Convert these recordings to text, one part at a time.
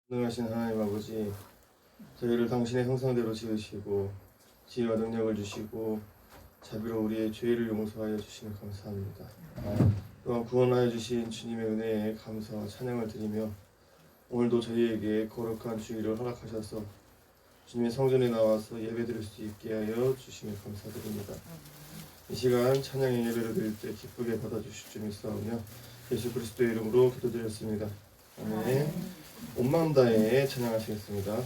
전능하신 하나님 아버지, 저희를 당신의 형상대로 지으시고 지혜와 능력을 주시고 자비로 우리의 죄를 용서하여 주시니 감사합니다. 또한 구원하여 주신 주님의 은혜에 감사와 찬양을 드리며 오늘도 저희에게 거룩한 주일을 허락하셔서 주님의 성전에 나와서 예배드릴 수 있게 하여 주시니 감사드립니다. 이 시간 찬양의 예배를 드릴 때 기쁘게 받아주실 줄 믿사오며 예수 그리스도의 이름으로 기도드렸습니다. 아멘. 온 마음 다해 찬양하시겠습니다.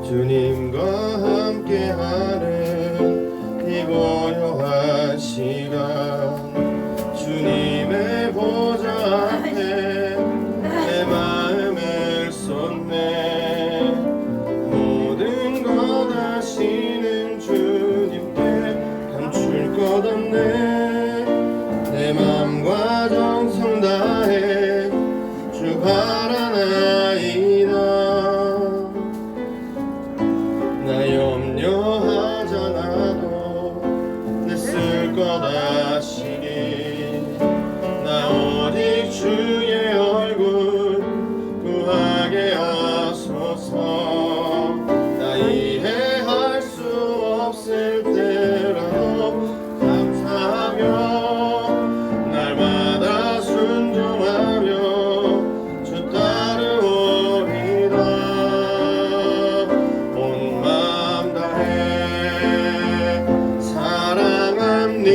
주님과 함께하는 이 고요한 시간, 주님의 보좌 앞에 내 마음을 쏟네. 모든 것 아시는 주님께 감출 것 없네. 내 마음과 정성 다해 주 바라나이다. 나 염려하잖아도 내 쓸 것 아시니. 나 오직 주의 얼굴 구하게 하소서. 나 이해할 수 없을 때라도 감사하며 날마다 순종하며 주 따르오리다. 온 마음 다해 사랑합니다.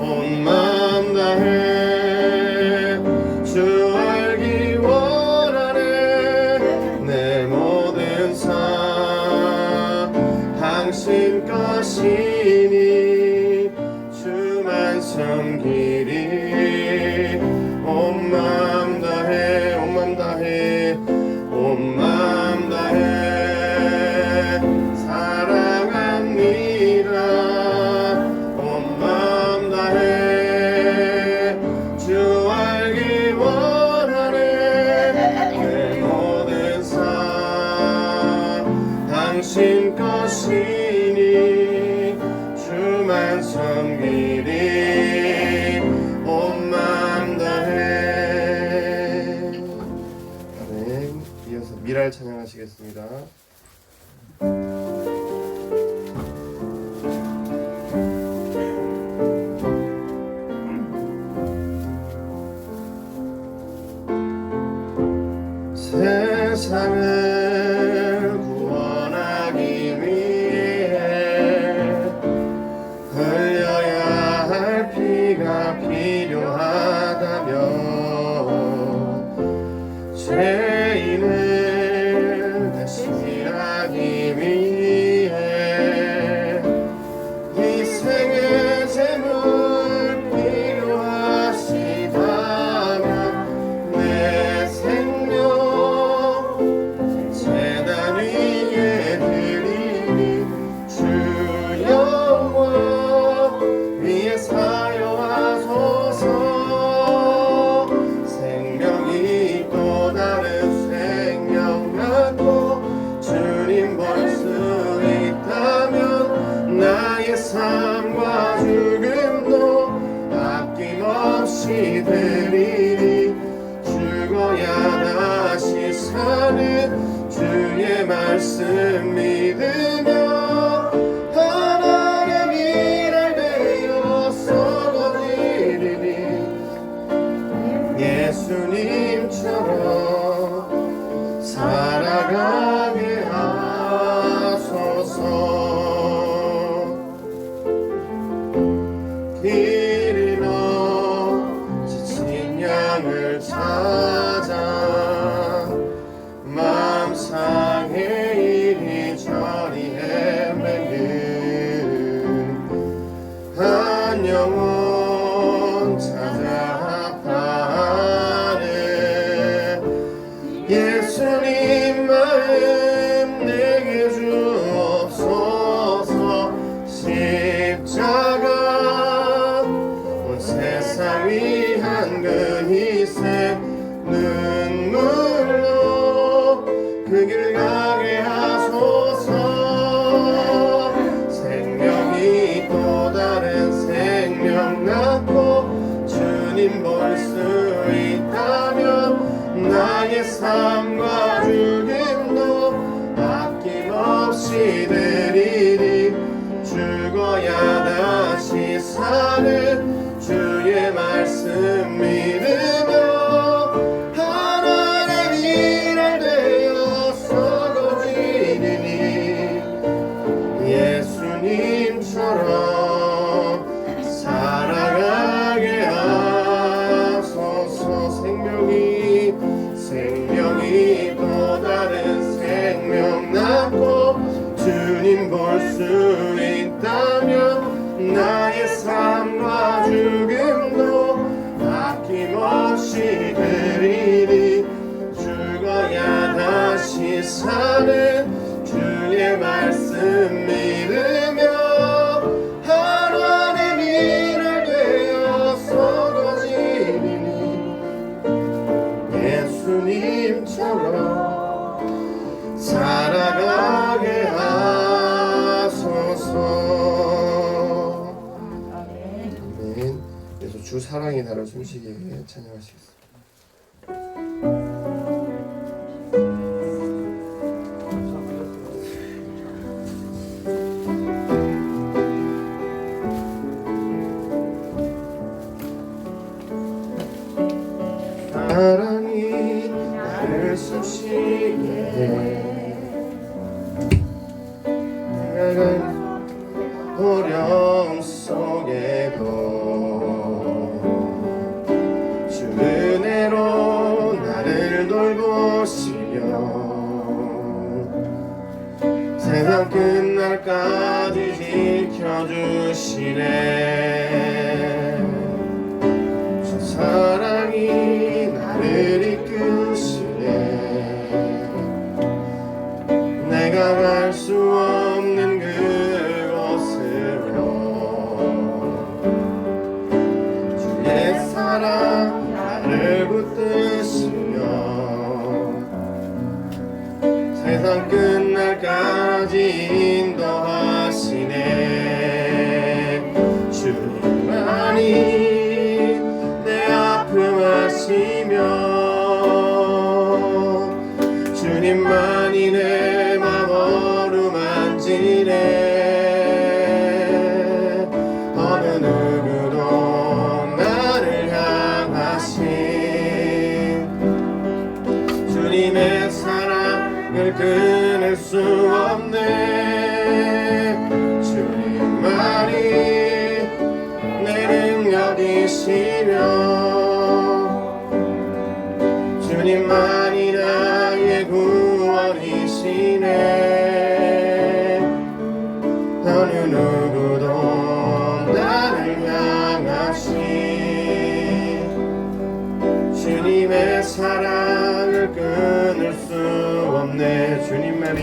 온 마음 다해 주 알기 원하네. 내 모든 삶 당신 것이니 주만 섬기리. 온 마음 다해 온 마음 다해 온 마음 다해 사랑합니다. 온 마음 다해 주 알기 원하네. 내 모든 삶 당신 것이니 주만 섬기리. 온 마음 다해. 아멘. 이어서 미랄 찬양하시겠습니다. 세상을 구원하기 위해 흘려야 할 피가 필요하다면 죄인을 대신하기 위해 희생의 제물 필요하시다면 내 생명 제단 위에 드리니 주 영광 위에 사용하소서. 생명이 또 다른 생명 낳고 주님 볼 수 있다면 나의 삶과 죽음도 아낌없이 드리니 죽어야 다시 사는 주의 말씀 믿으며 하나님의 일을 되어 썩어지리니 예수님처럼 살아가게 하소서. 길 잃어 지친 양을 찾아 마음 상해 이리저리 헤매는 한 영혼 찾아 아파하네. 예수님 마음 내게 주옵소서. 십자가 온 세상 위한 그 희생 눈물로 그 길 가게 하소서. 생명이 또 다른 생명 낳고 주님 볼 수 있다면 나의 삶과 죽음도 아낌없이 드리리. 죽어야 다시 사는 주의 말씀 믿으며 하나님 일할 되어서 거지리니 예수님처럼 살아가게 하소서. 생명이 또 다른 생명 낳고 주님 볼 수 있다면 나의 삶과 죽음도 아낌없이 드리리. 죽어야 다시 사는 주의 말씀 믿으며 하나님 일을 되어서 거지리니 예수님처럼 살아가게 하소서. 아멘. 그래서 주 사랑이 나를 숨쉬게 찬양하시겠습니다. 사랑이 나를 숨쉬게 내가 어려움 속에도 주 은혜로 나를 돌보시며 세상 끝날까지 지켜주시네. 주 사랑이 나를 이끄시네. 내가 갈 수 없는 그곳으로 주의 사랑 나를 붙드시며 세상 끝날까지 인도하시네. 주님만이 내 아픔 아시며 주님만이 내 맘 어루만지네. 어느 누구도 나를 향하신 주님의 사랑을 끊을 수 없네. 주님만이 내 능력이시며 주님만이 나의 구원이시네. 어느 누구도 나를 향하신 주님의 사랑을 끊을 수 없네. 주님만이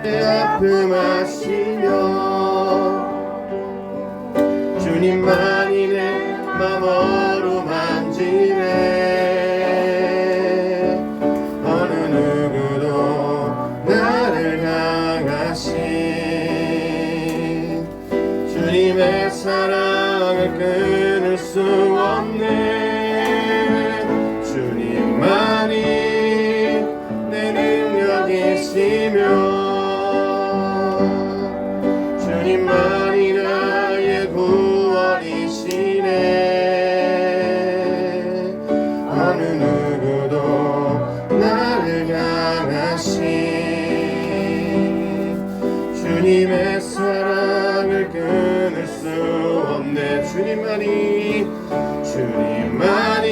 내 아픔 아시며 주님만이 내 맘 어루만지네. 어느 누구도 나를 향하신 주님의 사랑을 끊을 수 없네. 주님만이 내 능력이시며 주님만이 나의 구원이시네. 어느 누구도 나를 향하신 주님의 사랑을 끊을 수 없네. 주님만이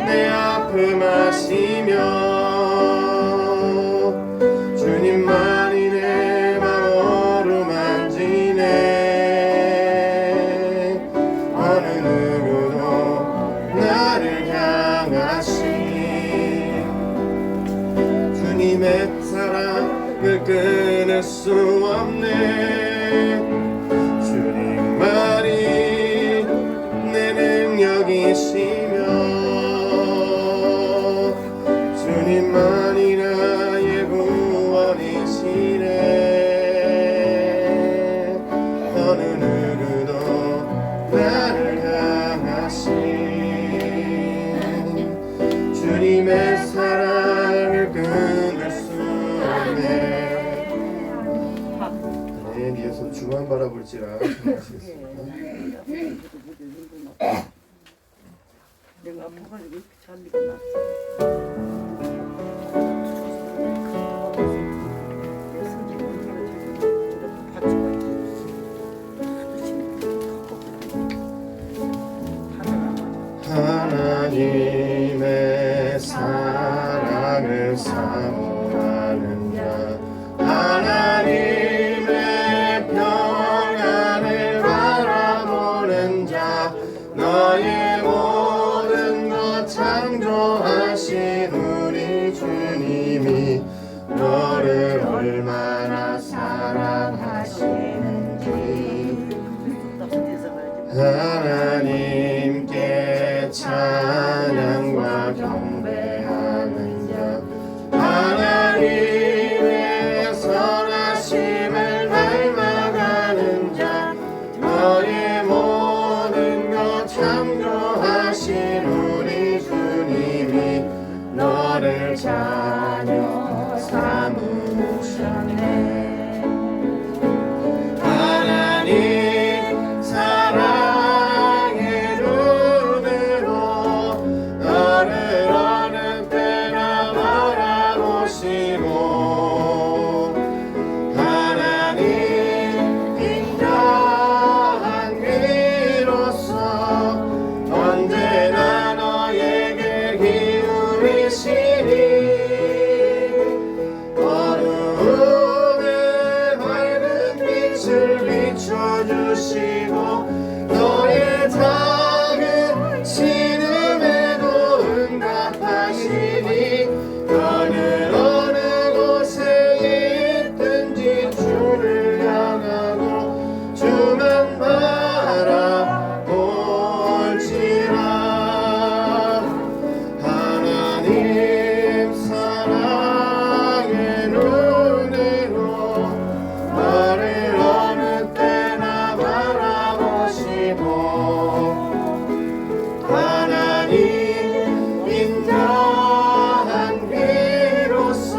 내 아픔 아시며 주님만이 내 맘 어루만지네. 어느 누구도 나를 향하신 주님의 사랑을 끊을 수 없네. 주님만이 내 능력이시며 주만이 나의 구원이시네. 어느 누구도 나를 향하신 주님의 사랑을 끊을 수 없네. 네, 이어서 주만 바라볼지라 생각하시겠습니다. 내가 아파가지고 이렇게 잔디가 났어. 내 손이 얼마나 지금 이렇게 받치고 있지. 하나님의 사랑을 사모하는 자, 하나님의 평안을 바라보는 자, 너의 모든 것 창조하신 우리 주님이 너를 얼마나 사랑하시는지 하나님께 찬양과 경배하는 자, 하나님의 선하심을 닮아가는 자, 너의 모든 것 창조하신 우리 주님이 너를 자녀 삼으셨네. 하나님 사랑의 눈으로 너를 어느 때나 바라보시고 하나님 인자한 귀로서 언제나 너에게 기울이시니 어두움에 밝은 빛을 비춰주시고 너의 작은 신음에도 응답하시니 너는 어느 곳에 있든지 주를 향하고 주만 바라볼지라. 하나님 사랑의 눈으로 너를 어느 때나 바라보시고 하나님 인자한 귀로서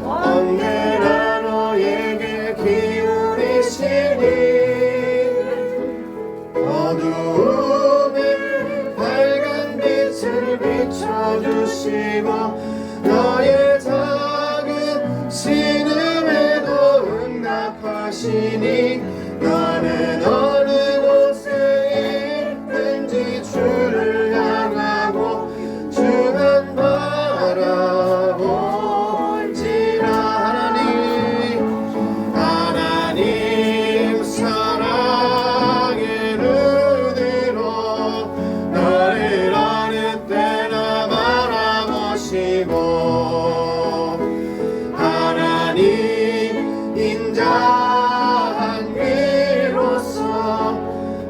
언제나 너에게 기울이시니 어두움에 밝은 빛을 비춰주시고 너의 작은 신음에도 응답하시니 너는 어느 곳에 있든지 주를 향하고 주만 바라볼지라. 하나님 사랑의 눈으로 너를 어느 때나 바라보시고 하나님 인자한 귀로서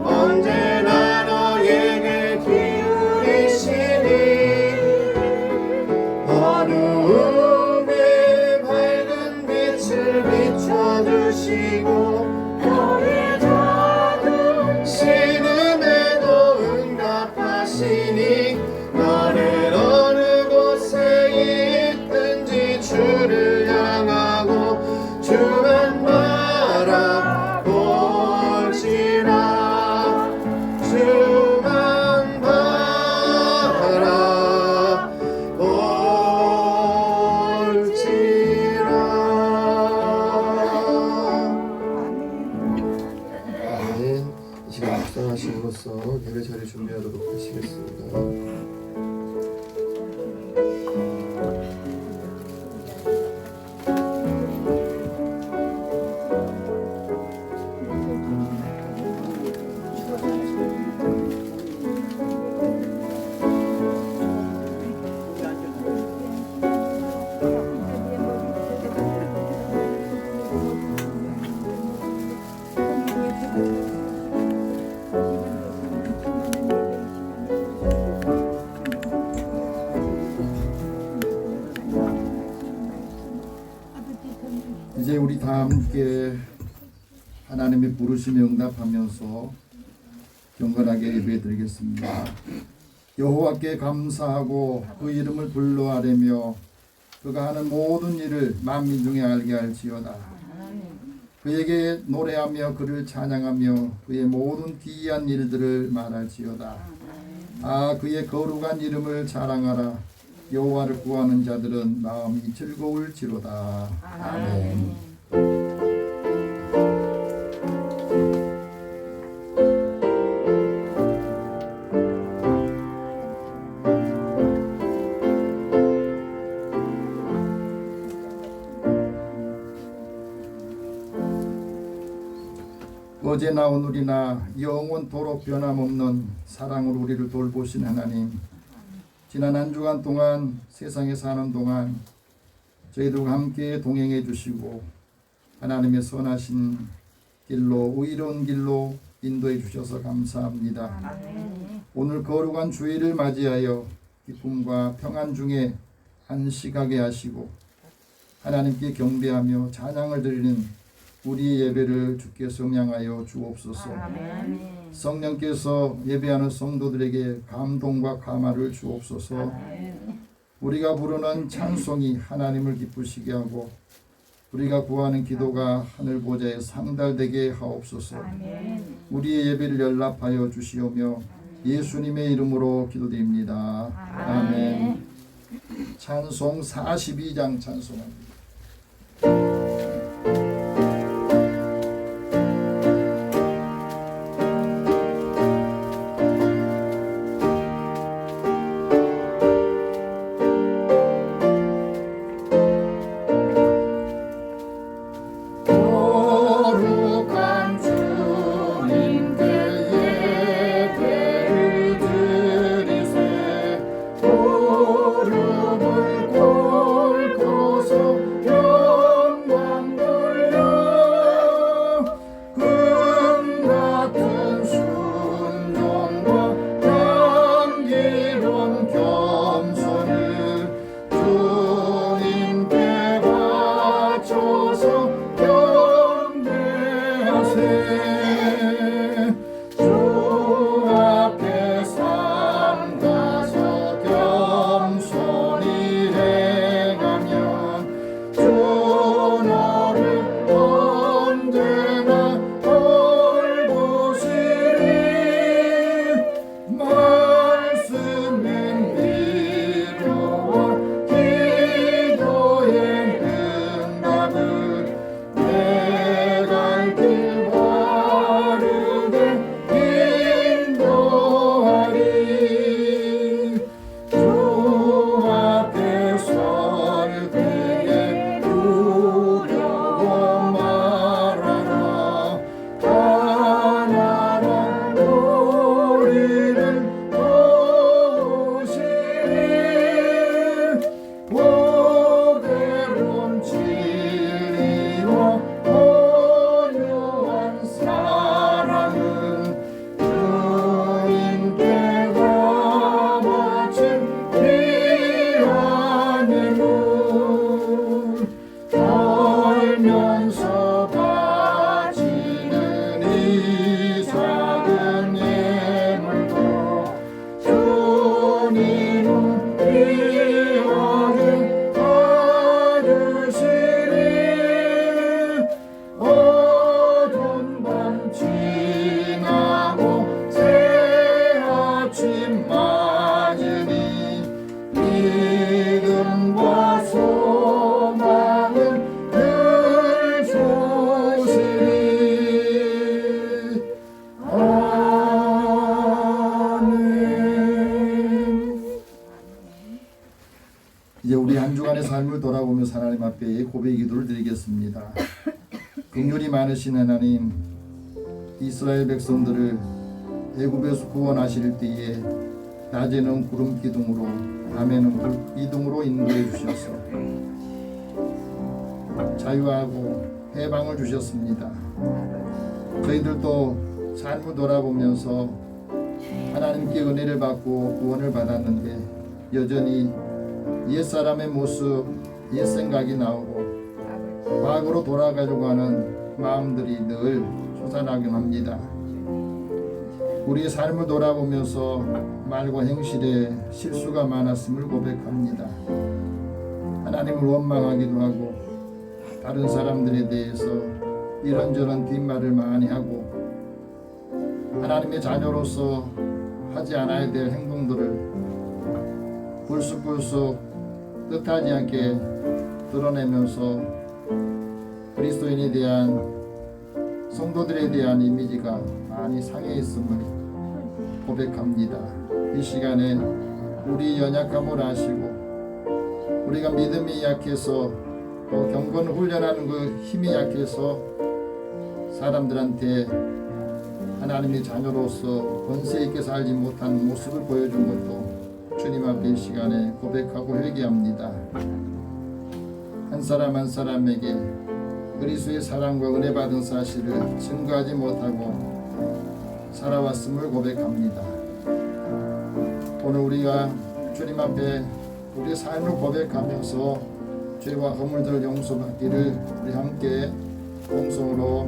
언제나 너에게 기울이시니 어두움에 밝은 빛을 비춰주시고 너의 작은 신음에도 응답하시니 너는 어느 곳에 있든지 주를 향하고 주만 바라볼지라. 주만 바라볼지라. 아멘. 이 시간 묵상하심으로써 예배 자리 준비하도록 하시겠습니다. 함께 하나님의 부르심에 응답하면서 경건하게 예배드리겠습니다. 여호와께 감사하고 그 이름을 불러 아뢰며 그가 하는 모든 일을 만민 중에 알게 할지어다. 그에게 노래하며 그를 찬양하며 그의 모든 기이한 일들을 말할지어다. 아, 그의 거룩한 이름을 자랑하라. 여호와를 구하는 자들은 마음이 즐거울지로다. 아멘. 어제나 오늘이나 영원토록 변함없는 사랑으로 우리를 돌보신 하나님, 지난 한 주간 동안 세상에 사는 동안 저희들과 함께 동행해 주시고 하나님의 선하신 길로, 의로운 길로 인도해 주셔서 감사합니다. 오늘 거룩한 주일을 맞이하여 기쁨과 평안 중에 안식하게 하시고 하나님께 경배하며 찬양을 드리는 우리의 예배를 주께 성량하여 주옵소서. 성령께서 예배하는 성도들에게 감동과 감화를 주옵소서. 우리가 부르는 찬송이 하나님을 기쁘시게 하고 우리가 구하는 기도가 하늘 보좌에 상달되게 하옵소서. 우리의 예배를 연락하여 주시오며 예수님의 이름으로 기도드립니다. 아멘. 찬송 42장 찬송합니다. 이제 우리 한 주간의 삶을 돌아보면서 하나님 앞에 고백 기도를 드리겠습니다. 긍휼이 많으신 하나님, 이스라엘 백성들을 애굽에서 구원하실 때에 낮에는 구름 기둥으로 밤에는 불 기둥으로 인도해 주셔서 자유하고 해방을 주셨습니다. 저희들도 삶을 돌아보면서 하나님께 은혜를 받고 구원을 받았는데 여전히 옛사람의 모습, 옛 생각이 나오고 과거로 돌아가려고 하는 마음들이 늘 솟아나긴 합니다. 우리의 삶을 돌아보면서 말과 행실에 실수가 많았음을 고백합니다. 하나님을 원망하기도 하고 다른 사람들에 대해서 이런저런 뒷말을 많이 하고 하나님의 자녀로서 하지 않아야 될 행동들을 불쑥불쑥 뜻하지 않게 드러내면서 그리스도인에 대한 성도들에 대한 이미지가 많이 상해 있음을 고백합니다. 이 시간에 우리 연약함을 아시고 우리가 믿음이 약해서 또 경건을 훈련하는 그 힘이 약해서 사람들한테 하나님의 자녀로서 권세 있게 살지 못한 모습을 보여준 것도 주님 앞에 이 시간에 고백하고 회개합니다. 한 사람 한 사람에게 그리스도의 사랑과 은혜 받은 사실을 증거하지 못하고 살아왔음을 고백합니다. 오늘 우리가 주님 앞에 우리의 삶을 고백하면서 죄와 허물들 용서받기를 우리 함께 공성으로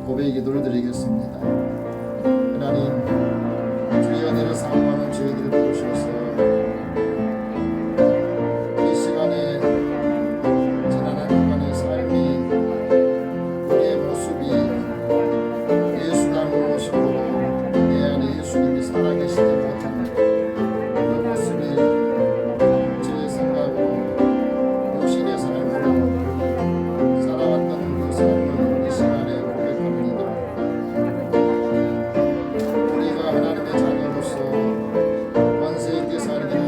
고백의 기도를 드리겠습니다. 하나님, 주의 은혜를 사모하는 저희들을 부르셔서 이 시간에 지난 한 주간의 삶이 우리의 모습이 예수 닮은 모습으로 내 안에 예수님이 살아계시지 못하는 그 모습이 제 생각으로 육신의 삶으로 살아왔던 그 삶을 이 시간에 고백합니다. 우리가 하나님의 자녀로서 권세 있게 살기를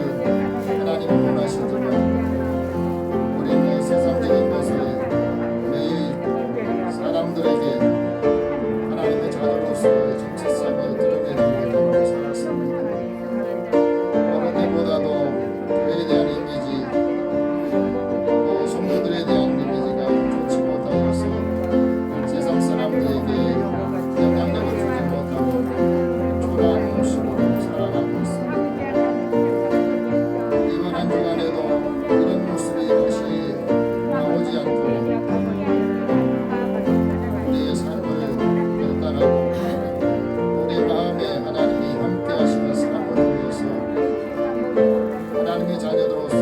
하나님은 원하시지만 우리는 세상적인 것에 매여 있고 사람들에게 하나님의 자녀로서의 정체성을 드러내지 못하고 살았습니다. 어느 때보다도 교회에 대한 이미지 또 성도들에 대한 이미지가 좋지 못하여서 세상 사람들에게 영향력을 주지 못하고 초라한 모습으로 살아가고 있습니다. 이번 한 주간에도 이런 모습이 다시 나오지 않도록 우리의 삶을 결단하고 우리 마음에 하나님이 함께 하시는 삶을 위해서 하나님의 자녀들로서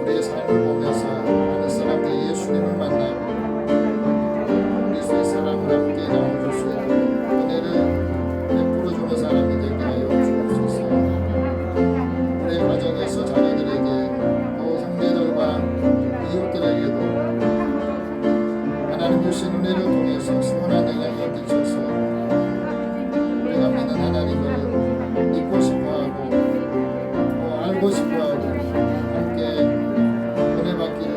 우리의 삶을 보면서 많은 사람들이 예수님을 만나고 그리스도의 사랑을 함께 나눠줄 수 있고 은혜를 베풀어주는 사람이 되게 하여 주옵소서. 우리의 가정에서 자녀들에게 또 형제들과 이웃들에게도 하나님 주신 은혜를 통해서 선한 영향을 끼쳐서 우리가 믿는 하나님을 믿고 싶어하고 또 알고 싶어하고 함께 은혜 받기를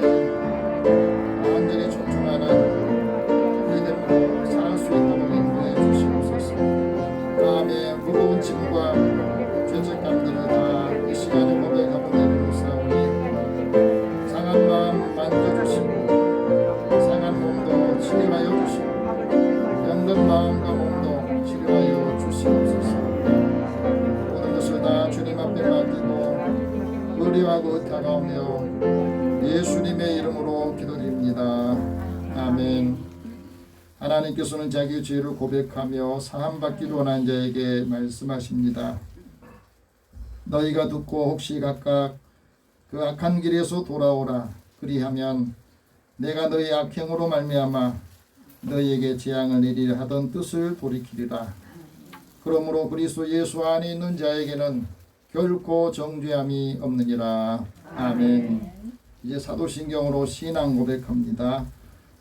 완전히 충충하는 믿음으로 살 수 있도록 인도해 주시옵소서. 마음의 무거운 짐과 죄책감들을 다 이 시간에 고백하고 내려놓사오니 상한 마음 만져주시고 상한 몸도 치료하여 주시고 병든 마음과 몸도 치료하여 주시옵소서. 모든 것을 다 주님 앞에 맡기고 의뢰하고 의탁하오며 예수님의 이름으로 기도드립니다. 아멘. 하나님께서는 자기의 죄를 고백하며 사함받기를 원하는 자에게 말씀하십니다. 너희가 듣고 혹시 각각 그 악한 길에서 돌아오라. 그리하면 내가 너희 악행으로 말미암아 너희에게 재앙을 내리려 하던 뜻을 돌이키리라. 그러므로 그리스도 예수 안에 있는 자에게는 결코 정죄함이 없느니라. 아멘. 이제 사도신경으로 신앙 고백합니다.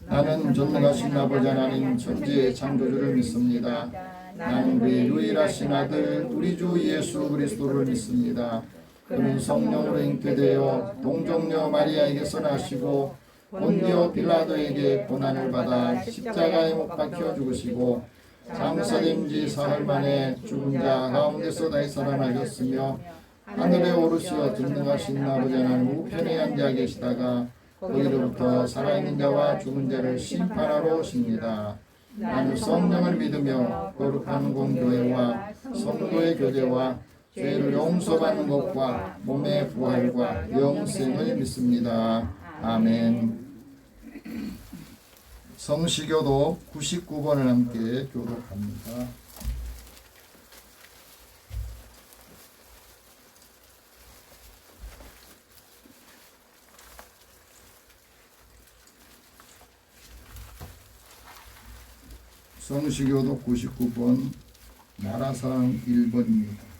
나는 전능하신 아버지 하나님 천지의 창조주를 믿습니다. 나는 그의 유일하신 아들 우리 주 예수 그리스도를 믿습니다. 그는 성령으로 잉태되어 동정녀 마리아에게서 나시고 본디오 빌라도에게 고난을 받아 십자가에 못 박혀 죽으시고 장사된 지 사흘 만에 죽은 자 가운데서 다시 살아나셨으며 하늘에 오르시어 전능하신 아버지 하나님 우편에 앉아 계시다가 거기로부터 살아있는 자와 죽은 자를 심판하러 오십니다. 나는 성령을 믿으며 거룩한 공교회와 성도의 교제와 죄를 용서받는 것과 몸의 부활과 영생을 믿습니다. 아멘. 성시교도 99번을 함께 교독합니다. 성시교도 99번 나라사랑 1번입니다.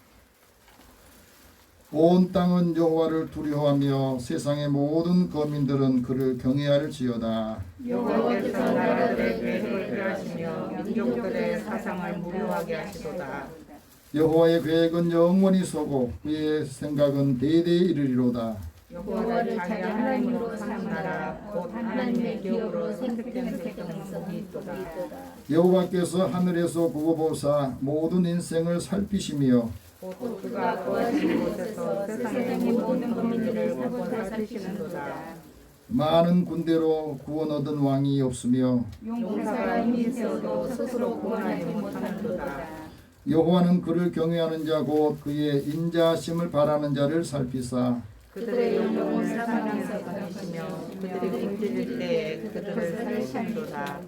온 땅은 여호와를 두려워하며 세상의 모든 거민들은 그를 경외할지어다. 여호와께서 나라들의 계획을 폐하시며 민족들의 사상을 무료하게 하시도다. 여호와의 계획은 영원히 서고 그의 생각은 대대에 이르리로다. 여호와를 자기 하나님으로 사는 나라 곧 하나님의 기업으로 선택된 백성은 복이 있도다. 여호와께서 하늘에서 보고 보사 모든 인생을 살피시며 곧 그가 거하신 곳에서 세상의 모든 국민들을 보고 살피시는도다. 많은 군대로 구원 얻은 왕이 없으며 용사가 힘이 세어도 스스로 구원하지 못하는도다. 여호와는 그를 경외하는 자 곧 그의 인자하심을 바라는 자를 살피사 그들의 영혼을 사상에서 가르시며 그들이 굶주릴 때에 그들을 살리시는도다.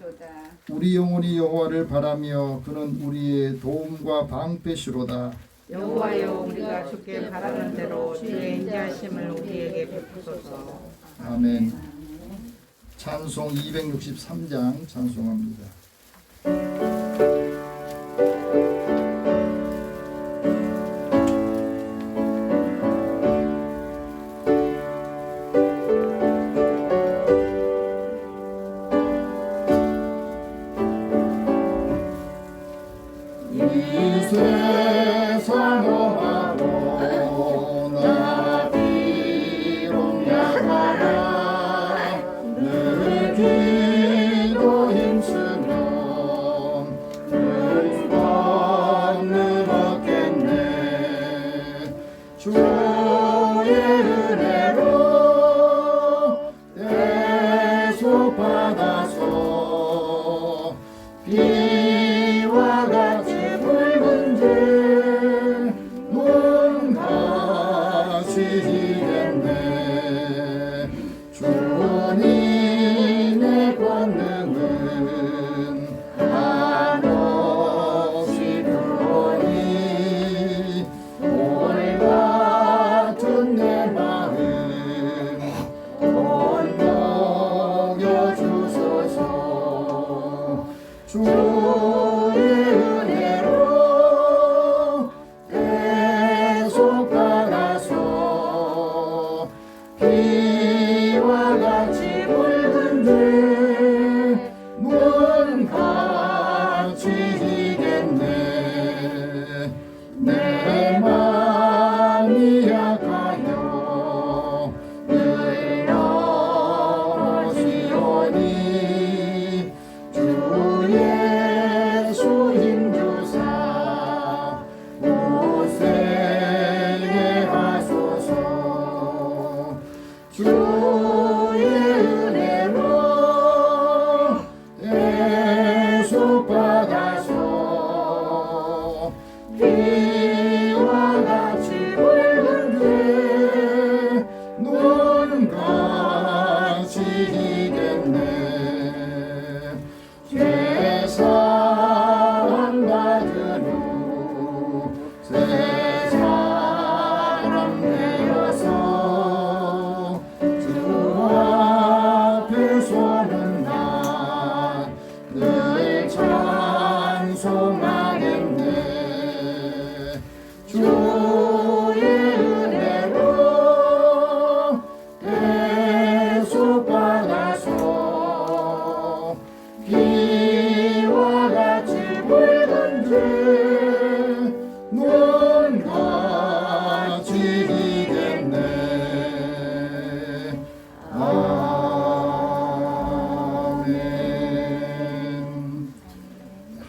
우리 영혼이 여호와를 바라며 그는 우리의 도움과 방패시로다. 여호와여 우리가 주께 바라는 대로 주의 인자하심을 우리에게 베푸소서. 아멘. 찬송 263장 찬송합니다.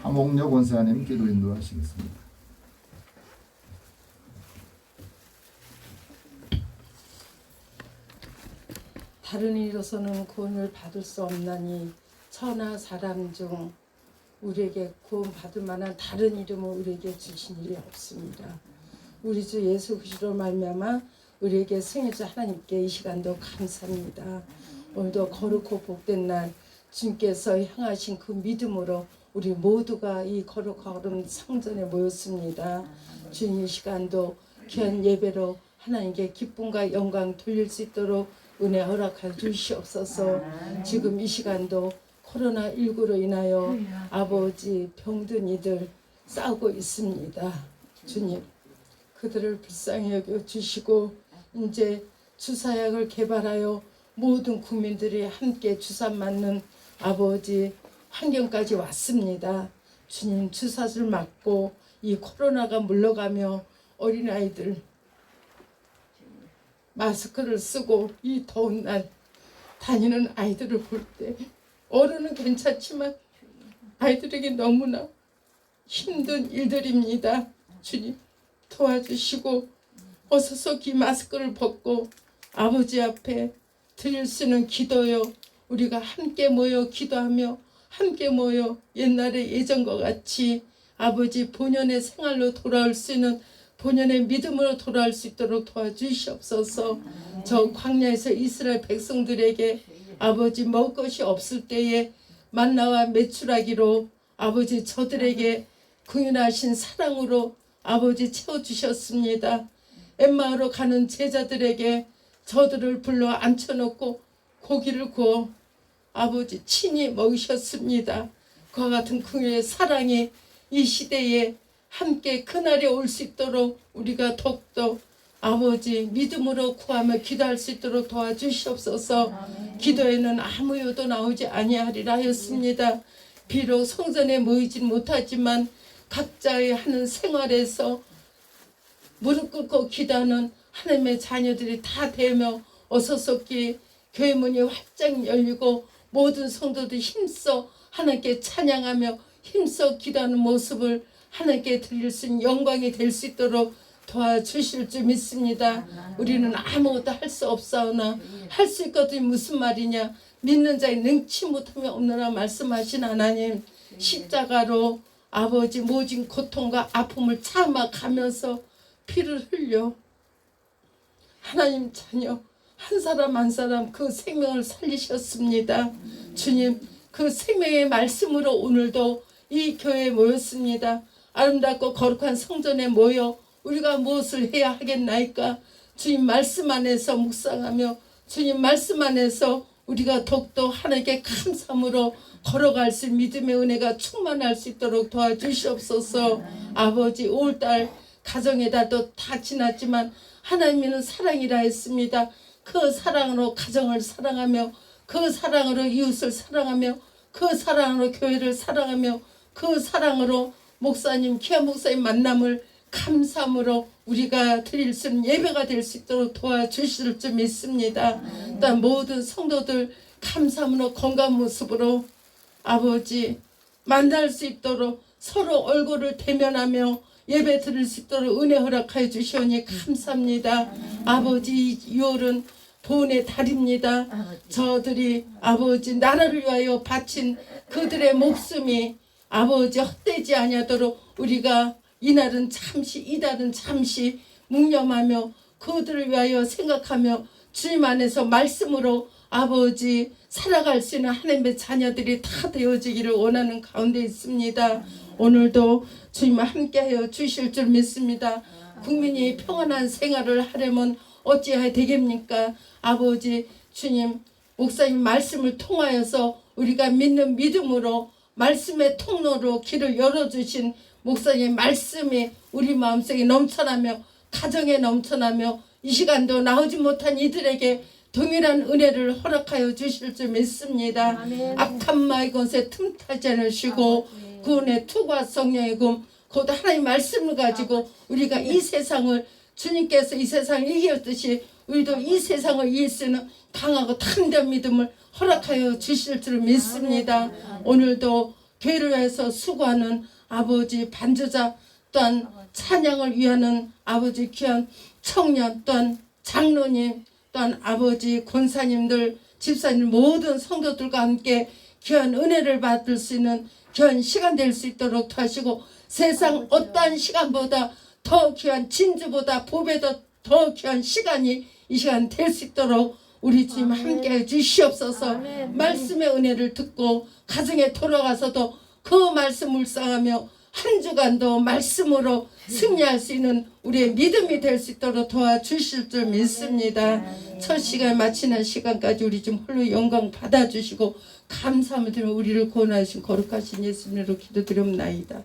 하몽여 권사님 기도 인도하시겠습니다. 다른 이로서는 구원을 받을 수 없나니 천하 사람 중 우리에게 구원받을 만한 다른 이름을 우리에게 주신 일이 없습니다. 우리 주 예수 그리스도로 말미암아 우리에게 승리자 하나님께 이 시간도 감사합니다. 오늘도 거룩고 복된 날 주님께서 향하신 그 믿음으로 우리 모두가 이 거룩한 상전에 모였습니다. 주님 이 시간도 귀한 예배로 하나님께 기쁨과 영광 돌릴 수 있도록 은혜 허락해 주시옵소서. 지금 이 시간도 코로나19로 인하여 아버지 병든 이들 싸우고 있습니다. 주님 그들을 불쌍히 여겨 주시고 이제 주사약을 개발하여 모든 국민들이 함께 주사 맞는 아버지 환경까지 왔습니다. 주님 주사를 맞고 이 코로나가 물러가며 어린아이들 마스크를 쓰고 이 더운 날 다니는 아이들을 볼 때 어른은 괜찮지만 아이들에게 너무나 힘든 일들입니다. 주님 도와주시고 어서서 이 마스크를 벗고 아버지 앞에 드릴 수 있는 기도요. 우리가 함께 모여 기도하며 함께 모여 옛날에 예전과 같이 아버지 본연의 생활로 돌아올 수 있는 본연의 믿음으로 돌아올 수 있도록 도와주시옵소서. 저 광야에서 이스라엘 백성들에게 아버지 먹을 것이 없을 때에 만나와 메추라기로 아버지 저들에게 긍휼하신 사랑으로 아버지 채워주셨습니다. 엠마오로 가는 제자들에게 저들을 불러 앉혀놓고 고기를 구워 아버지 친히 먹으셨습니다. 그와 같은 긍휼의 사랑이 이 시대에 함께 그날이 올 수 있도록 우리가 더욱더 아버지 믿음으로 구하며 기도할 수 있도록 도와주시옵소서. 기도에는 아무 요도 나오지 아니하리라 하였습니다. 비록 성전에 모이진 못하지만 각자의 하는 생활에서 무릎 꿇고 기도하는 하나님의 자녀들이 다 되며 어서서기 교회 문이 활짝 열리고 모든 성도들이 힘써 하나님께 찬양하며 힘써 기도하는 모습을 하나님께 드릴 수 있는 영광이 될 수 있도록 도와주실 줄 믿습니다. 우리는 아무것도 할 수 없사오나 할 수 있거든요. 무슨 말이냐. 믿는 자의 능치 못하면 없느라 말씀하신 하나님, 십자가로 아버지 모진 고통과 아픔을 참아가면서 피를 흘려 하나님 자녀 한 사람 한 사람 그 생명을 살리셨습니다. 주님 그 생명의 말씀으로 오늘도 이 교회에 모였습니다. 아름답고 거룩한 성전에 모여 우리가 무엇을 해야 하겠나이까. 주님 말씀 안에서 묵상하며 주님 말씀 안에서 우리가 더욱더 하나님께 감사함으로 걸어갈 수 있는 믿음의 은혜가 충만할 수 있도록 도와주시옵소서. 아버지 5월달 가정의 달도 다 지났지만 하나님은 사랑이라 했습니다. 그 사랑으로 가정을 사랑하며 그 사랑으로 이웃을 사랑하며 그 사랑으로 교회를 사랑하며 그 사랑으로 목사님 귀한 목사님 만남을 감사함으로 우리가 드릴 수 있는 예배가 될 수 있도록 도와주실 줄 믿습니다. 또한 모든 성도들 감사함으로 건강한 모습으로 아버지 만날 수 있도록 서로 얼굴을 대면하며 예배 드릴 수 있도록 은혜 허락하여 주시오니 감사합니다. 아버지 6월은 보은의 달입니다. 저들이 아버지 나라를 위하여 바친 그들의 목숨이 아버지 헛되지 아니하도록 우리가 이날은 잠시 이달은 잠시 묵념하며 그들을 위하여 생각하며 주님 안에서 말씀으로 아버지 살아갈 수 있는 하나님의 자녀들이 다 되어지기를 원하는 가운데 있습니다. 오늘도 주님 함께하여 주실 줄 믿습니다. 국민이 평안한 생활을 하려면 어찌해야 되겠습니까? 아버지 주님 목사님 말씀을 통하여서 우리가 믿는 믿음으로 말씀의 통로로 길을 열어주신 목사님 말씀이 우리 마음속에 넘쳐나며 가정에 넘쳐나며 이 시간도 나오지 못한 이들에게 동일한 은혜를 허락하여 주실 줄 믿습니다. 아멘. 악한 마의 권세 틈타지 않으시고 구원의 투과 성령의 금 곧 하나님 말씀을 가지고 우리가 이 세상을 주님께서 이 세상을 이겼듯이 우리도 이 세상을 이길 수 있는 강하고 담대한 믿음을 허락하여 주실 줄 믿습니다. 오늘도 교회를 위해서 수고하는 아버지 반주자 또한 찬양을 위하는 아버지 귀한 청년 또한 장로님 또한 아버지 권사님들 집사님 모든 성도들과 함께 귀한 은혜를 받을 수 있는 귀한 시간 될 수 있도록 도와주시고 세상 어떠한 시간보다 더 귀한 진주보다 보배도 더 귀한 시간이 이 시간 될 수 있도록 우리 주님 함께해 주시옵소서. 말씀의 은혜를 듣고 가정에 돌아가서도 그 말씀 묵상하며 한 주간도 말씀으로 승리할 수 있는 우리의 믿음이 될 수 있도록 도와주실 줄 믿습니다. 첫 시간 마치는 시간까지 우리 좀 홀로 영광 받아주시고 감사함을 드리며 우리를 구원하신 거룩하신 예수님으로 기도드립나이다.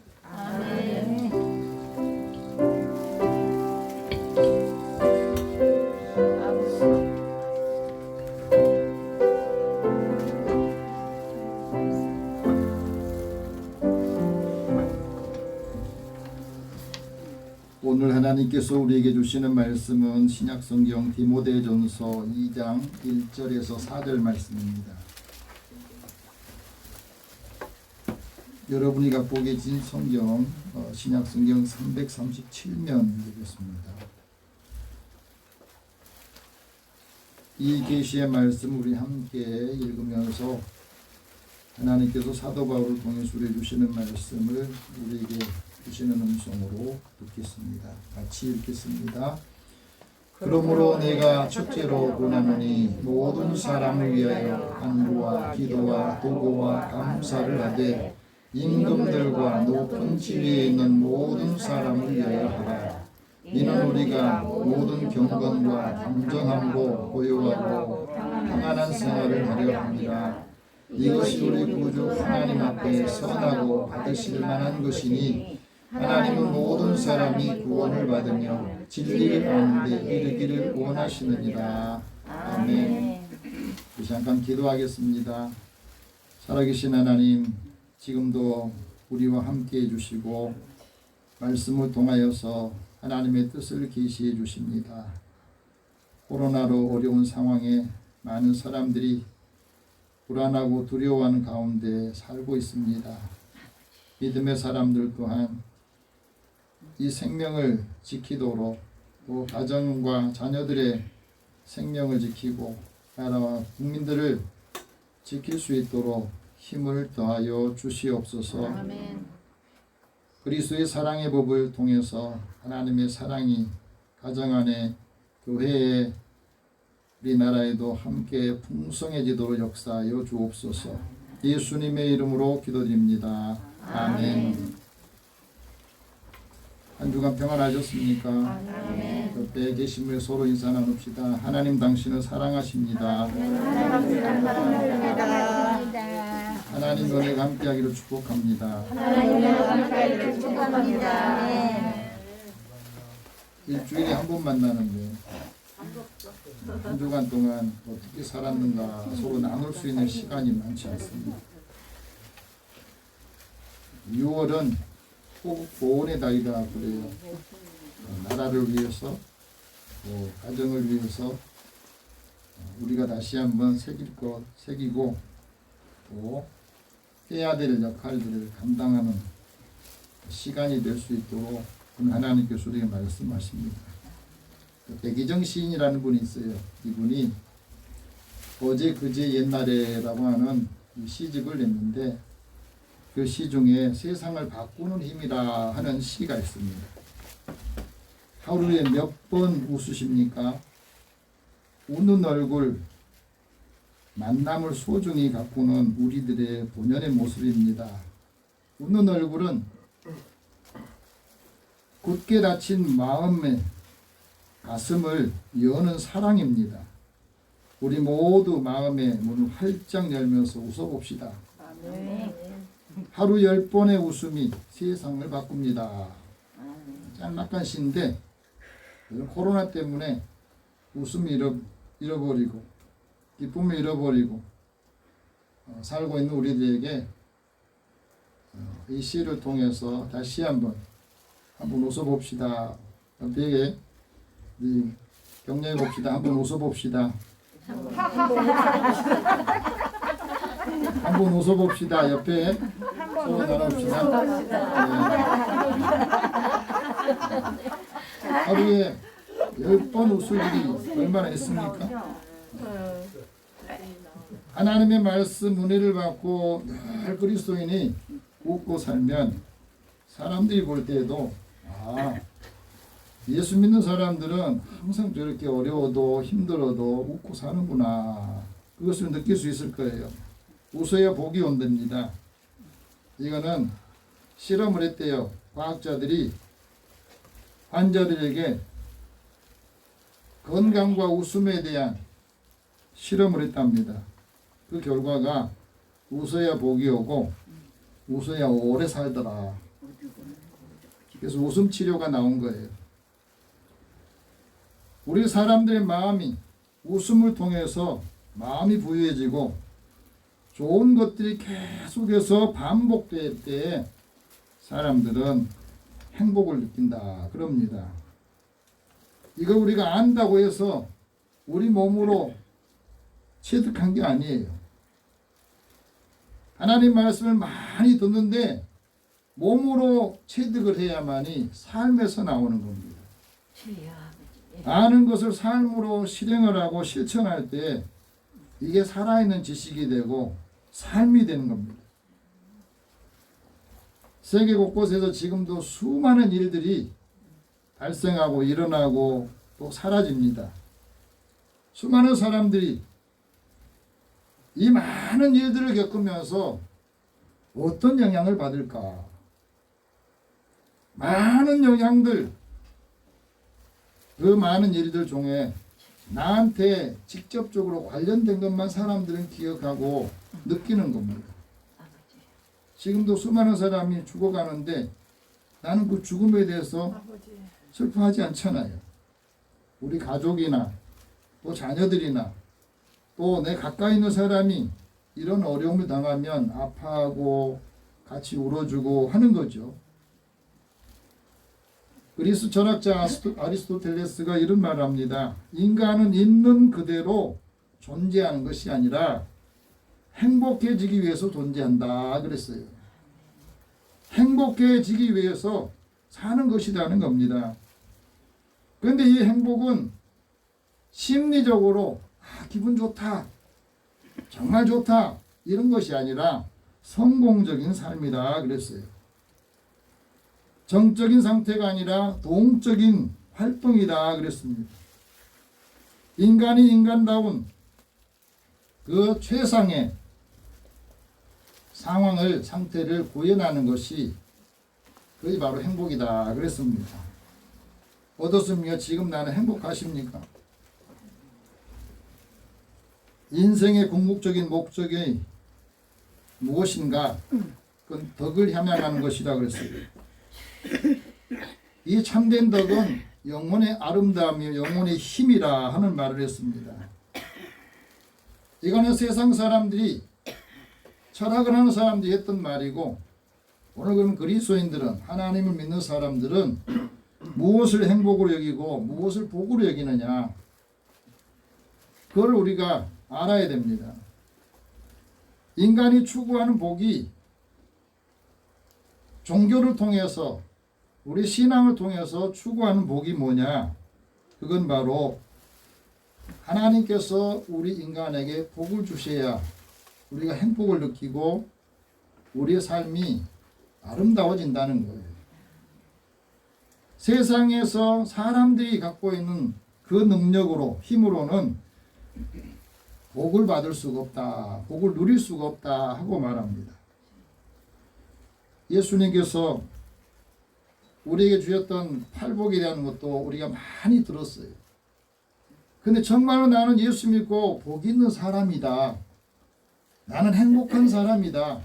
오늘 하나님께서 우리에게 주시는 말씀은 신약성경 디모데전서 2장 1절에서 4절 말씀입니다. 여러분이 갖고 계신 성경 신약성경 337면 되겠습니다. 이 계시의 말씀 우리 함께 읽으면서 하나님께서 사도 바울을 통해 수리해 주시는 말씀을 우리에게 주시는 음성으로 듣겠습니다. 같이 읽겠습니다. 그러므로 내가 첫째로 권하노니 모든 사람을 위하여 간구와 기도와 도구와 감사를 하되 임금들과 높은 지위에 있는 모든 사람을 위하여 하라. 이는 우리가 모든 경건과 담정함고 고요하고 평안한 생활을 하려 함이라. 이것이 우리 구주 하나님 앞에 선하고 받으실 만한 것이니 하나님은 모든 사람이 구원을 받으며 진리를 아는 데 이르기를 원하시느니라. 아멘. 잠깐 기도하겠습니다. 살아계신 하나님, 지금도 우리와 함께 해주시고 말씀을 통하여서 하나님의 뜻을 계시해 주십니다. 코로나로 어려운 상황에 많은 사람들이 불안하고 두려워하는 가운데 살고 있습니다. 믿음의 사람들 또한 이 생명을 지키도록 또 가정과 자녀들의 생명을 지키고 나라와 국민들을 지킬 수 있도록 힘을 더하여 주시옵소서. 아멘. 그리스도의 사랑의 법을 통해서 하나님의 사랑이 가정 안에 교회에 우리나라에도 함께 풍성해지도록 역사하여 주옵소서. 예수님의 이름으로 기도드립니다. 아멘. 한 주간 평안하셨습니까? 아멘. 옆에 계신 분 서로 인사 나눕시다. 하나님 당신을 사랑하십니다. 하나님 은혜가 함께하기를 축복합니다. 일주일에 한 번 만나는데 한 주간 동안 어떻게 살았는가 서로 나눌 수 있는 시간이 많지 않습니다. 6월은 보온의 달이라 그래요. 나라를 위해서 또 가정을 위해서 우리가 다시 한번 새기고 또 해야 될 역할들을 감당하는 시간이 될 수 있도록 하나님께서 우리에게 말씀하십니다. 백이정 시인이라는 분이 있어요. 이분이 어제 그제 옛날에라고 하는 시집을 냈는데 그 시 중에 세상을 바꾸는 힘이라 하는 시가 있습니다. 하루에 몇 번 웃으십니까? 웃는 얼굴, 만남을 소중히 가꾸는 우리들의 본연의 모습입니다. 웃는 얼굴은 굳게 닫힌 마음의 가슴을 여는 사랑입니다. 우리 모두 마음의 문을 활짝 열면서 웃어봅시다. 하루 10번의 웃음이 세상을 바꿉니다. 짤막한 시인데 코로나 때문에 웃음을 잃어버리고 기쁨을 잃어버리고 살고 있는 우리들에게 이 시를 통해서 다시 한번 웃어봅시다. 옆에 격려해 봅시다. 한번 웃어봅시다. 한번 웃어봅시다. 옆에 서로 나눠봅시다. 네. 하루에 10번 웃을 일이 얼마나 있습니까? 하나님의 말씀 은혜를 받고 늘 그리스도인이 웃고 살면 사람들이 볼 때에도 예수 믿는 사람들은 항상 저렇게 어려워도 힘들어도 웃고 사는구나. 그것을 느낄 수 있을 거예요. 웃어야 복이 온답니다. 이거는 실험을 했대요. 과학자들이 환자들에게 건강과 웃음에 대한 실험을 했답니다. 그 결과가 웃어야 복이 오고 웃어야 오래 살더라. 그래서 웃음 치료가 나온 거예요. 우리 사람들의 마음이 웃음을 통해서 마음이 부유해지고 좋은 것들이 계속해서 반복될 때 사람들은 행복을 느낀다 그럽니다. 이거 우리가 안다고 해서 우리 몸으로 체득한 게 아니에요. 하나님 말씀을 많이 듣는데 몸으로 체득을 해야만이 삶에서 나오는 겁니다. 아는 것을 삶으로 실행을 하고 실천할 때 이게 살아있는 지식이 되고 삶이 되는 겁니다. 세계 곳곳에서 지금도 수많은 일들이 발생하고 일어나고 또 사라집니다. 수많은 사람들이 이 많은 일들을 겪으면서 어떤 영향을 받을까? 많은 영향들, 그 많은 일들 중에 나한테 직접적으로 관련된 것만 사람들은 기억하고 느끼는 겁니다. 지금도 수많은 사람이 죽어가는데 나는 그 죽음에 대해서 슬퍼하지 않잖아요. 우리 가족이나 또 자녀들이나 또 내 가까이 있는 사람이 이런 어려움을 당하면 아파하고 같이 울어주고 하는 거죠. 그리스 철학자 아리스토텔레스가 이런 말을 합니다. 인간은 있는 그대로 존재하는 것이 아니라 행복해지기 위해서 존재한다 그랬어요. 행복해지기 위해서 사는 것이라는 겁니다. 그런데 이 행복은 심리적으로 기분 좋다, 정말 좋다 이런 것이 아니라 성공적인 삶이다 그랬어요. 정적인 상태가 아니라 동적인 활동이다 그랬습니다. 인간이 인간다운 그 최상의 상태를 구현하는 것이 그게 바로 행복이다 그랬습니다. 어떻습니까? 지금 나는 행복하십니까? 인생의 궁극적인 목적이 무엇인가? 그건 덕을 향하는 것이다 그랬어요. 이 참된 덕은 영혼의 아름다움이요 영혼의 힘이라 하는 말을 했습니다. 이거는 세상 사람들이 철학을 하는 사람들이 했던 말이고 오늘 그럼 그리스도인들은 하나님을 믿는 사람들은 무엇을 행복으로 여기고 무엇을 복으로 여기느냐 그걸 우리가 알아야 됩니다. 인간이 추구하는 복이 종교를 통해서 우리 신앙을 통해서 추구하는 복이 뭐냐? 그건 바로 하나님께서 우리 인간에게 복을 주셔야 우리가 행복을 느끼고 우리의 삶이 아름다워진다는 거예요. 세상에서 사람들이 갖고 있는 그 능력으로 힘으로는 복을 받을 수가 없다. 복을 누릴 수가 없다 하고 말합니다. 예수님께서 우리에게 주셨던 팔복에 대한 것도 우리가 많이 들었어요. 근데 정말로 나는 예수 믿고 복 있는 사람이다. 나는 행복한 사람이다.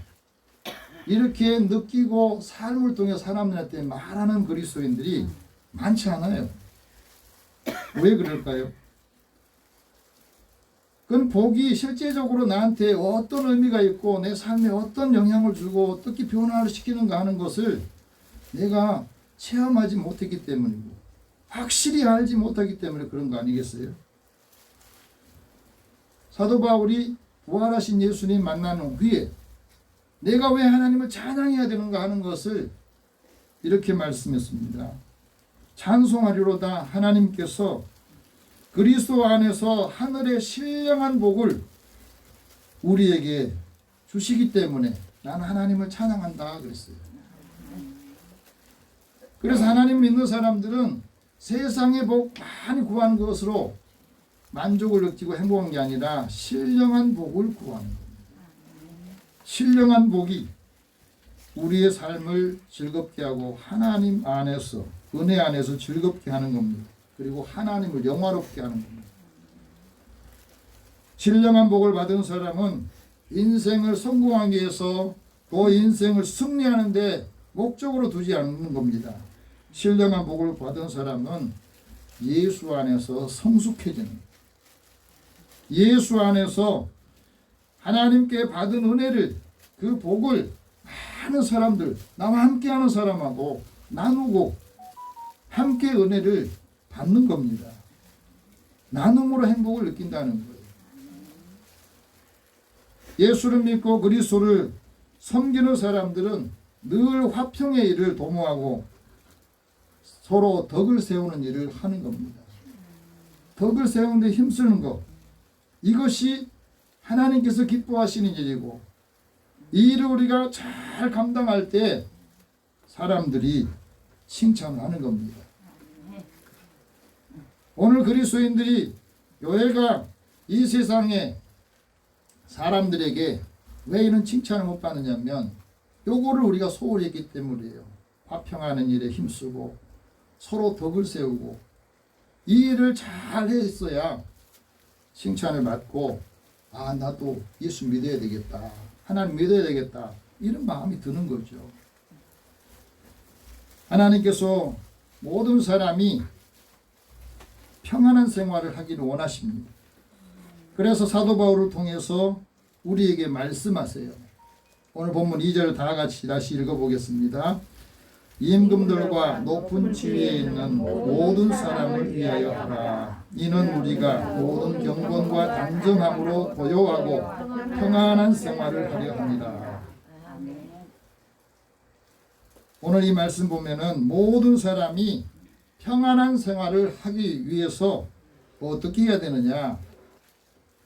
이렇게 느끼고 삶을 통해 사람들한테 말하는 그리스도인들이 많지 않아요. 왜 그럴까요? 그건 복이 실제적으로 나한테 어떤 의미가 있고 내 삶에 어떤 영향을 주고 어떻게 변화를 시키는가 하는 것을 내가 체험하지 못했기 때문이고 확실히 알지 못하기 때문에 그런 거 아니겠어요? 사도 바울이 부활하신 예수님 만나는 후에 내가 왜 하나님을 찬양해야 되는가 하는 것을 이렇게 말씀했습니다. 찬송하리로다 하나님께서 그리스도 안에서 하늘의 신령한 복을 우리에게 주시기 때문에 나는 하나님을 찬양한다 그랬어요. 그래서 하나님 믿는 사람들은 세상의 복 많이 구하는 것으로 만족을 느끼고 행복한 게 아니라 신령한 복을 구하는 겁니다. 신령한 복이 우리의 삶을 즐겁게 하고 하나님 안에서 은혜 안에서 즐겁게 하는 겁니다. 그리고 하나님을 영화롭게 하는 겁니다. 신령한 복을 받은 사람은 인생을 성공하기 위해서 또 인생을 승리하는 데 목적으로 두지 않는 겁니다. 신령한 복을 받은 사람은 예수 안에서 성숙해지는 거예요. 예수 안에서 하나님께 받은 은혜를, 그 복을 많은 사람들, 나와 함께하는 사람하고 나누고 함께 은혜를 받는 겁니다. 나눔으로 행복을 느낀다는 거예요. 예수를 믿고 그리스도를 섬기는 사람들은 늘 화평의 일을 도모하고 서로 덕을 세우는 일을 하는 겁니다. 덕을 세우는 데 힘쓰는 것, 이것이 하나님께서 기뻐하시는 일이고, 이 일을 우리가 잘 감당할 때 사람들이 칭찬을 하는 겁니다. 오늘 그리스도인들이 교회가 이 세상에 사람들에게 왜 이런 칭찬을 못 받느냐면 요거를 우리가 소홀히 했기 때문이에요. 화평하는 일에 힘쓰고 서로 덕을 세우고 이 일을 잘 했어야 칭찬을 받고, 아, 나도 예수 믿어야 되겠다, 하나님 믿어야 되겠다, 이런 마음이 드는 거죠. 하나님께서 모든 사람이 평안한 생활을 하기를 원하십니다. 그래서 사도 바울을 통해서 우리에게 말씀하세요. 오늘 본문 2절 다 같이 다시 읽어보겠습니다. 임금들과 높은 지위에 있는 모든 사람을 위하여 하라. 이는 우리가 모든 경건과 단정함으로 고요하고 평안한 생활을 하려 합니다. 오늘 이 말씀 보면은 모든 사람이 평안한 생활을 하기 위해서 어떻게 해야 되느냐?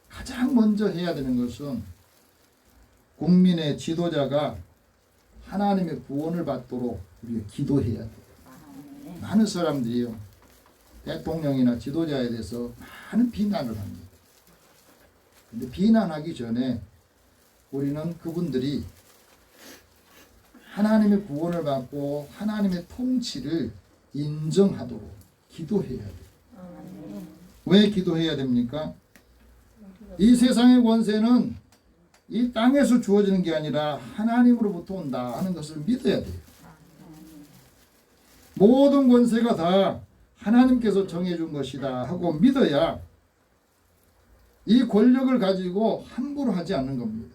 가장 먼저 해야 되는 것은 국민의 지도자가 하나님의 구원을 받도록 우리가 기도해야 돼요. 많은 사람들이요, 대통령이나 지도자에 대해서 많은 비난을 합니다. 근데 비난하기 전에 우리는 그분들이 하나님의 구원을 받고 하나님의 통치를 인정하도록 기도해야 돼요. 왜 기도해야 됩니까? 이 세상의 권세는 이 땅에서 주어지는 게 아니라 하나님으로부터 온다 하는 것을 믿어야 돼요. 모든 권세가 다 하나님께서 정해준 것이다 하고 믿어야 이 권력을 가지고 함부로 하지 않는 겁니다.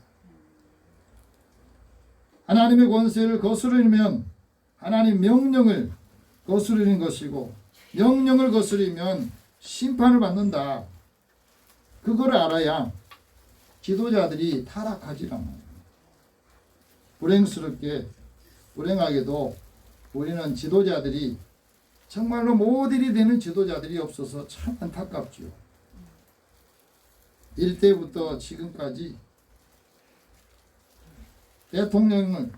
하나님의 권세를 거스르면 하나님 명령을 거스르는 것이고, 명령을 거스르면 심판을 받는다. 그걸 알아야 지도자들이 타락하지 않아요. 불행하게도 우리는 지도자들이 정말로 모델이 되는 지도자들이 없어서 참 안타깝죠. 1대부터 지금까지 대통령을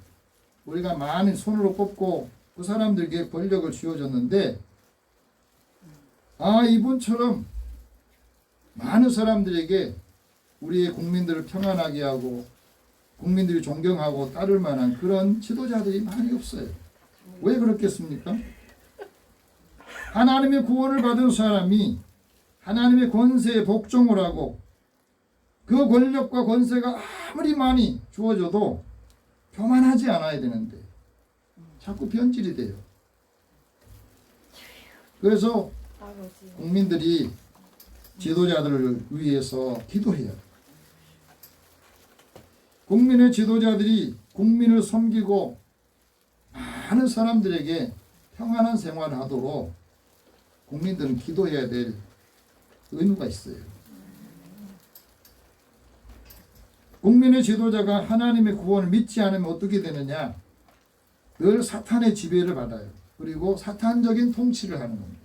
우리가 많이 손으로 뽑고 그 사람들에게 권력을 쥐어줬는데, 이분처럼 많은 사람들에게 우리의 국민들을 평안하게 하고 국민들이 존경하고 따를 만한 그런 지도자들이 많이 없어요. 왜 그렇겠습니까? 하나님의 구원을 받은 사람이 하나님의 권세에 복종을 하고 그 권력과 권세가 아무리 많이 주어져도 교만하지 않아야 되는데 자꾸 변질이 돼요. 그래서 국민들이 지도자들을 위해서 기도해야 돼요. 국민의 지도자들이 국민을 섬기고 많은 사람들에게 평안한 생활을 하도록 국민들은 기도해야 될 의무가 있어요. 국민의 지도자가 하나님의 구원을 믿지 않으면 어떻게 되느냐? 늘 사탄의 지배를 받아요. 그리고 사탄적인 통치를 하는 겁니다.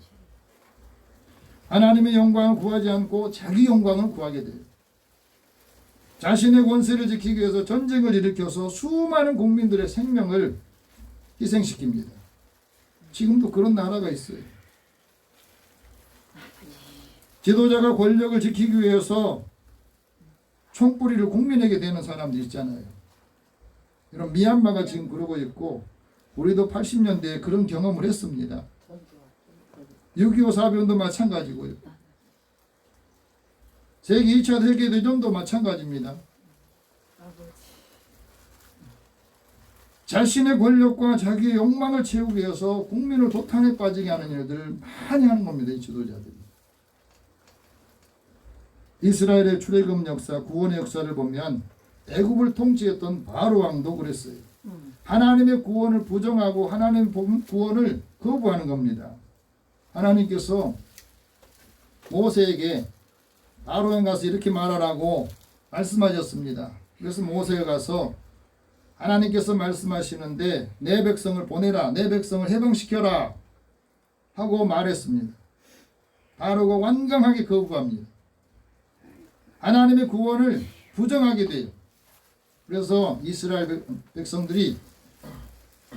하나님의 영광을 구하지 않고 자기 영광을 구하게 돼요. 자신의 권세를 지키기 위해서 전쟁을 일으켜서 수많은 국민들의 생명을 희생시킵니다. 지금도 그런 나라가 있어요. 지도자가 권력을 지키기 위해서 총뿌리를 국민에게 대는 사람들 있잖아요. 이런 미얀마가 지금 그러고 있고 우리도 80년대에 그런 경험을 했습니다. 6.25 사변도 마찬가지고요. 세계 2차 세계대전도 마찬가지입니다. 자신의 권력과 자기의 욕망을 채우기 위해서 국민을 도탄에 빠지게 하는 일들을 많이 하는 겁니다. 이 지도자들이. 이스라엘의 출애굽 역사, 구원의 역사를 보면 애굽을 통치했던 바로 왕도 그랬어요. 하나님의 구원을 부정하고 하나님의 구원을 거부하는 겁니다. 하나님께서 모세에게 바로에 가서 이렇게 말하라고 말씀하셨습니다. 그래서 모세가 가서 하나님께서 말씀하시는데 내 백성을 보내라, 내 백성을 해방시켜라 하고 말했습니다. 바로가 완강하게 거부합니다. 하나님의 구원을 부정하게 돼요. 그래서 이스라엘 백성들이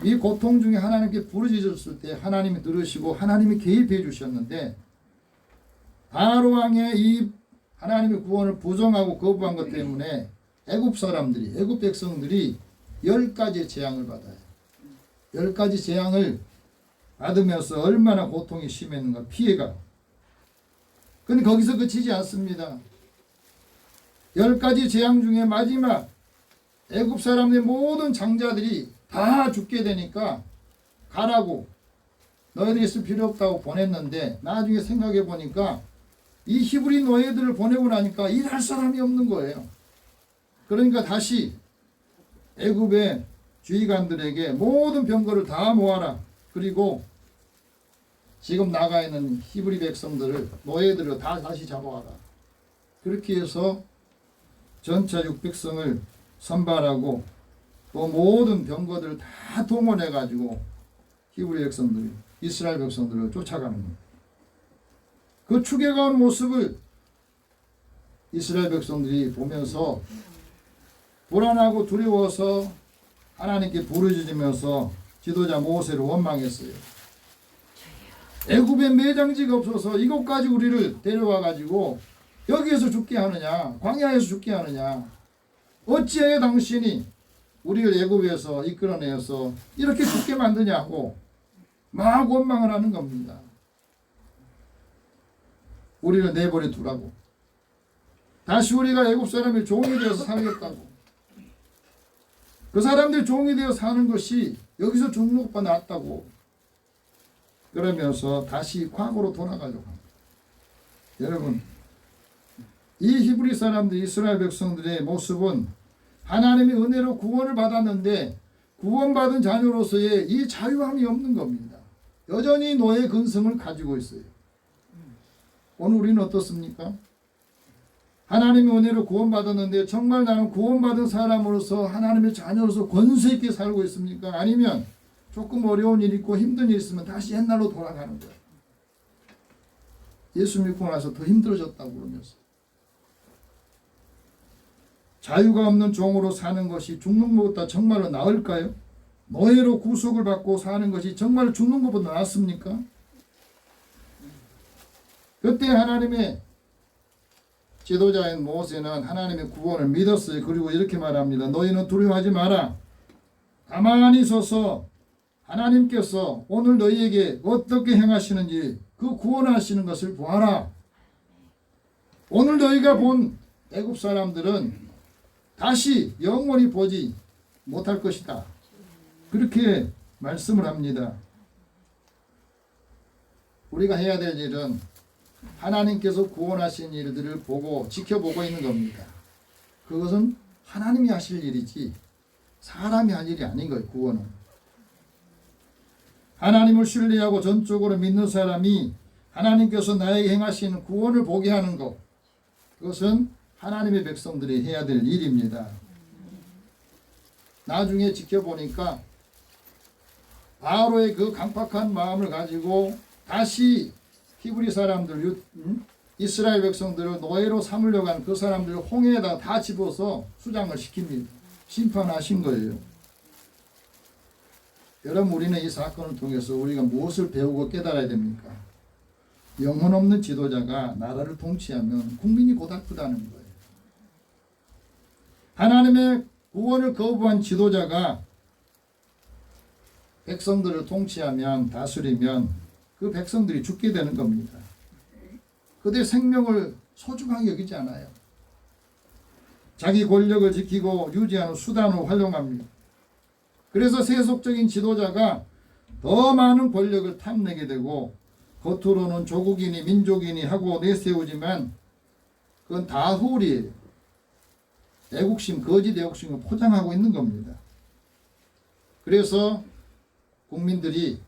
이 고통 중에 하나님께 부르짖었을 때 하나님이 들으시고 하나님이 개입해 주셨는데 바로 왕의 이 하나님의 구원을 부정하고 거부한 것 때문에 애굽 사람들이, 애굽 백성들이 10가지의 재앙을 받아요. 10가지 재앙을 받으면서 얼마나 고통이 심했는가, 피해가. 근데 거기서 그치지 않습니다. 10가지 재앙 중에 마지막 애굽 사람들의 모든 장자들이 다 죽게 되니까 가라고, 너희들이 있을 필요 없다고 보냈는데 나중에 생각해 보니까 이 히브리 노예들을 보내고 나니까 일할 사람이 없는 거예요. 그러니까 다시 애굽의 주의관들에게 모든 병거를 다 모아라. 그리고 지금 나가 있는 히브리 백성들을, 노예들을 다 다시 잡아와라. 그렇게 해서 전차 600성을 선발하고 또 모든 병거들을 다 동원해 가지고 히브리 백성들, 이스라엘 백성들을 쫓아가는 겁니다. 그 추격하는 모습을 이스라엘 백성들이 보면서 불안하고 두려워서 하나님께 부르짖으면서 지도자 모세를 원망했어요. 애굽에 매장지가 없어서 이곳까지 우리를 데려와 가지고 여기에서 죽게 하느냐, 광야에서 죽게 하느냐, 어찌해 당신이 우리를 애굽에서 이끌어내서 이렇게 죽게 만드냐고 막 원망을 하는 겁니다. 우리를 내버려 두라고, 다시 우리가 애굽 사람의 종이 되어서 살겠다고, 그 사람들 종이 되어 사는 것이 여기서 죽는 것보다 낫다고, 그러면서 다시 과거로 돌아가려고 합니다. 여러분, 이 히브리 사람들, 이스라엘 백성들의 모습은 하나님의 은혜로 구원을 받았는데 구원받은 자녀로서의 이 자유함이 없는 겁니다. 여전히 노예 근성을 가지고 있어요. 오늘 우리는 어떻습니까? 하나님의 은혜로 구원받았는데 정말 나는 구원받은 사람으로서 하나님의 자녀로서 권세 있게 살고 있습니까? 아니면 조금 어려운 일 있고 힘든 일 있으면 다시 옛날로 돌아가는 거예요. 예수 믿고 나서 더 힘들어졌다고 그러면서. 자유가 없는 종으로 사는 것이 죽는 것보다 정말로 나을까요? 노예로 구속을 받고 사는 것이 정말 죽는 것보다 낫습니까? 그때 하나님의 지도자인 모세는 하나님의 구원을 믿었어요. 그리고 이렇게 말합니다. 너희는 두려워하지 마라. 가만히 서서 하나님께서 오늘 너희에게 어떻게 행하시는지 그 구원하시는 것을 보아라. 오늘 너희가 본 애굽 사람들은 다시 영원히 보지 못할 것이다. 그렇게 말씀을 합니다. 우리가 해야 될 일은 하나님께서 구원하신 일들을 보고 지켜보고 있는 겁니다. 그것은 하나님이 하실 일이지 사람이 할 일이 아닌 거예요. 구원은 하나님을 신뢰하고 전적으로 믿는 사람이 하나님께서 나에게 행하시는 구원을 보게 하는 것, 그것은 하나님의 백성들이 해야 될 일입니다. 나중에 지켜보니까 바로의 그 강팍한 마음을 가지고 다시 히브리 사람들, 이스라엘 백성들을 노예로 삼으려고 한 그 사람들을 홍해에다 다 집어서 수장을 시킵니다. 심판하신 거예요. 여러분, 우리는 이 사건을 통해서 우리가 무엇을 배우고 깨달아야 됩니까? 영혼 없는 지도자가 나라를 통치하면 국민이 고달프다는 거예요. 하나님의 구원을 거부한 지도자가 백성들을 통치하면, 다스리면 그 백성들이 죽게 되는 겁니다. 그들의 생명을 소중하게 여기지 않아요. 자기 권력을 지키고 유지하는 수단으로 활용합니다. 그래서 세속적인 지도자가 더 많은 권력을 탐내게 되고 겉으로는 조국이니 민족이니 하고 내세우지만 그건 다 허울이에요. 애국심, 거짓 애국심을 포장하고 있는 겁니다. 그래서 국민들이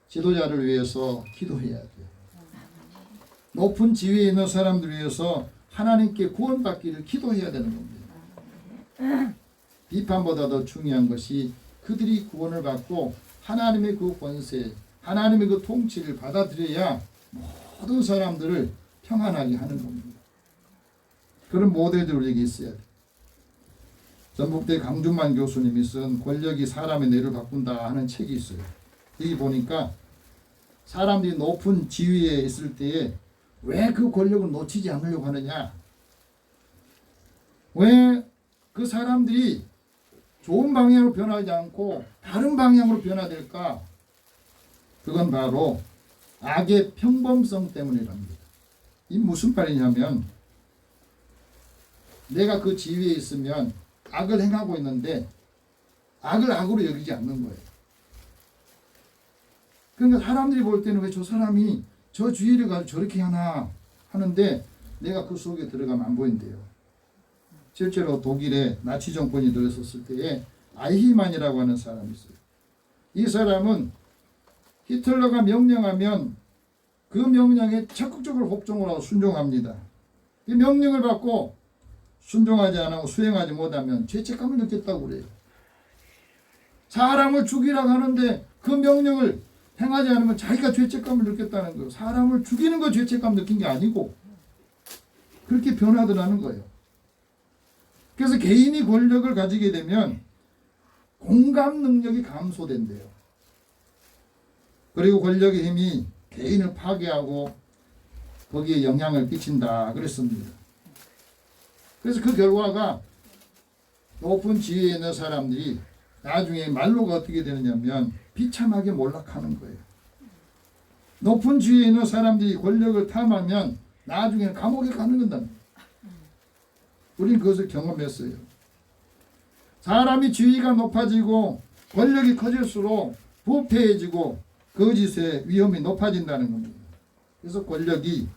지도자를 위해서 기도해야 돼요. 높은 지위에 있는 사람들을 위해서 하나님께 구원받기를 기도해야 되는 겁니다. 비판보다 더 중요한 것이 그들이 구원을 받고 하나님의 그 권세, 하나님의 그 통치를 받아들여야 모든 사람들을 평안하게 하는 겁니다. 그런 모델들이 우리에게 있어야 돼요. 전북대 강준만 교수님이 쓴 권력이 사람의 뇌를 바꾼다 하는 책이 있어요. 여기 보니까 사람들이 높은 지위에 있을 때에 왜 그 권력을 놓치지 않으려고 하느냐? 왜 그 사람들이 좋은 방향으로 변하지 않고 다른 방향으로 변화될까? 그건 바로 악의 평범성 때문이랍니다. 이 무슨 말이냐면 내가 그 지위에 있으면 악을 행하고 있는데 악을 악으로 여기지 않는 거예요. 그러니까 사람들이 볼 때는 왜 저 사람이 저 주의를 가지고 저렇게 하나 하는데 내가 그 속에 들어가면 안 보인대요. 실제로 독일에 나치 정권이 들어섰을 때에 아이히만이라고 하는 사람이 있어요. 이 사람은 히틀러가 명령하면 그 명령에 적극적으로 복종을 하고 순종합니다. 이 명령을 받고 순종하지 않고 수행하지 못하면 죄책감을 느꼈다고 그래요. 사람을 죽이라고 하는데 그 명령을 행하지 않으면 자기가 죄책감을 느꼈다는 거예요. 사람을 죽이는 거 죄책감 느낀 게 아니고 그렇게 변하더라는 거예요. 그래서 개인이 권력을 가지게 되면 공감 능력이 감소된대요. 그리고 권력의 힘이 개인을 파괴하고 거기에 영향을 끼친다 그랬습니다. 그래서 그 결과가 높은 지위에 있는 사람들이 나중에 말로가 어떻게 되느냐면 비참하게 몰락하는 거예요. 높은 지위에 있는 사람들이 권력을 탐하면 나중에는 감옥에 가는 건다. 우리는 그것을 경험했어요. 사람이 지위가 높아지고 권력이 커질수록 부패해지고 거짓의 위험이 높아진다는 겁니다. 그래서 권력이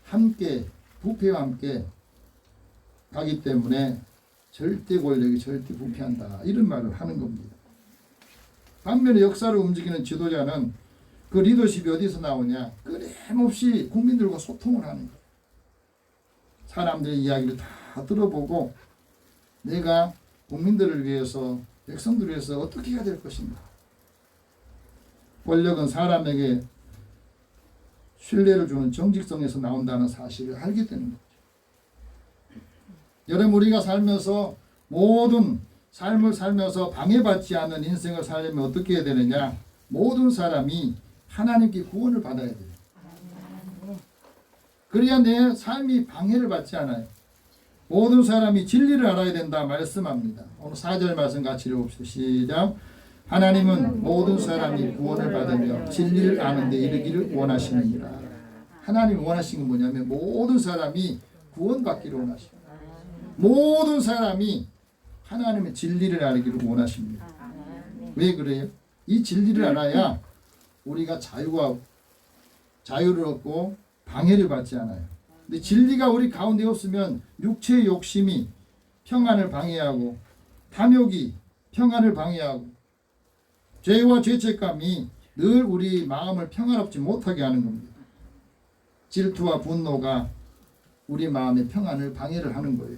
함께 부패와 함께 가기 때문에 절대 권력이 절대 부패한다 이런 말을 하는 겁니다. 반면에 역사를 움직이는 지도자는 그 리더십이 어디서 나오냐? 끊임없이 국민들과 소통을 하는 거예요. 사람들의 이야기를 다 들어보고 내가 국민들을 위해서 백성들을 위해서 어떻게 해야 될 것인가. 권력은 사람에게 신뢰를 주는 정직성에서 나온다는 사실을 알게 되는 거죠. 여러분 우리가 살면서 모든 삶을 살면서 방해받지 않는 인생을 살려면 어떻게 해야 되느냐? 모든 사람이 하나님께 구원을 받아야 돼요. 그래야 내 삶이 방해를 받지 않아요. 모든 사람이 진리를 알아야 된다 말씀합니다. 오늘 4절 말씀 같이 읽어봅시다. 시작. 하나님은 모든 사람이 구원을 받으며 진리를 아는 데 이르기를 원하시느니라. 하나님이 원하시는 건 뭐냐면 모든 사람이 구원받기를 원하십니다. 모든 사람이 하나님의 진리를 알기를 원하십니다. 왜 그래요? 이 진리를 알아야 우리가 자유를 얻고 방해를 받지 않아요. 근데 진리가 우리 가운데 없으면 육체의 욕심이 평안을 방해하고 탐욕이 평안을 방해하고 죄와 죄책감이 늘 우리 마음을 평안롭지 못하게 하는 겁니다. 질투와 분노가 우리 마음의 평안을 방해를 하는 거예요.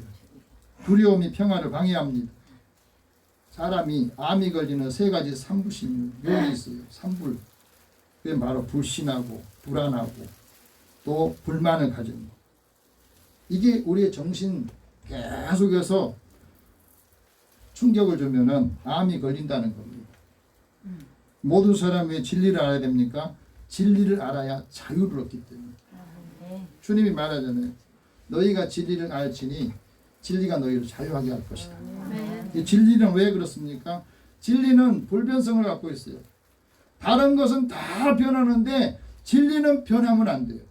두려움이 평안을 방해합니다. 사람이 암이 걸리는 3가지 삼부심이 여기 있어요. 삼불. 그게 바로 불신하고 불안하고 또 불만을 가진 것. 이게 우리의 정신 계속해서 충격을 주면은 암이 걸린다는 겁니다. 모든 사람이 진리를 알아야 됩니까? 진리를 알아야 자유를 얻기 때문에. 주님이 말하잖아요. 너희가 진리를 알지니 진리가 너희를 자유하게 할 것이다. 이 진리는 왜 그렇습니까? 진리는 불변성을 갖고 있어요. 다른 것은 다 변하는데 진리는 변하면 안 돼요.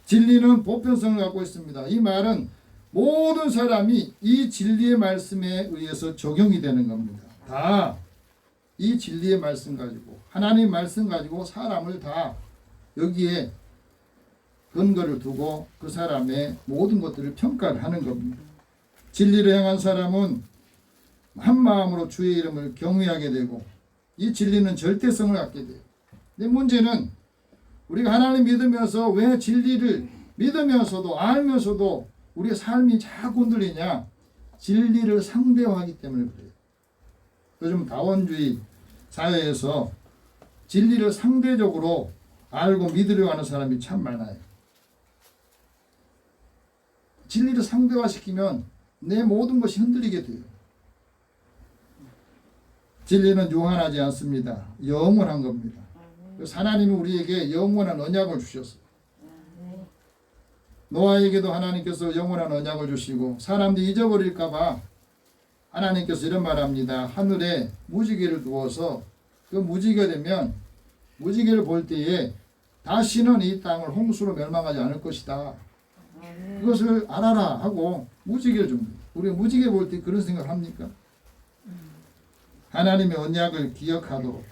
진리는 보편성을 갖고 있습니다. 이 말은 모든 사람이 이 진리의 말씀에 의해서 적용이 되는 겁니다. 다 이 진리의 말씀 가지고 하나님의 말씀 가지고 사람을 다 여기에 근거를 두고 그 사람의 모든 것들을 평가를 하는 겁니다. 진리를 향한 사람은 한 마음으로 주의 이름을 경외하게 되고 이 진리는 절대성을 갖게 돼요. 근데 문제는 우리가 하나님 믿으면서 왜 진리를 믿으면서도 알면서도 우리의 삶이 자꾸 흔들리냐? 진리를 상대화하기 때문에 그래요. 요즘 다원주의 사회에서 진리를 상대적으로 알고 믿으려고 하는 사람이 참 많아요. 진리를 상대화시키면 내 모든 것이 흔들리게 돼요. 진리는 유한하지 않습니다. 영원한 겁니다. 그래서 하나님이 우리에게 영원한 언약을 주셨어요. 노아에게도 하나님께서 영원한 언약을 주시고 사람들이 잊어버릴까 봐 하나님께서 이런 말합니다. 하늘에 무지개를 두어서 그 무지개가 되면 무지개를 볼 때에 다시는 이 땅을 홍수로 멸망하지 않을 것이다. 그것을 알아라 하고 무지개를 줍니다. 우리가 무지개 볼 때 그런 생각을 합니까? 하나님의 언약을 기억하도록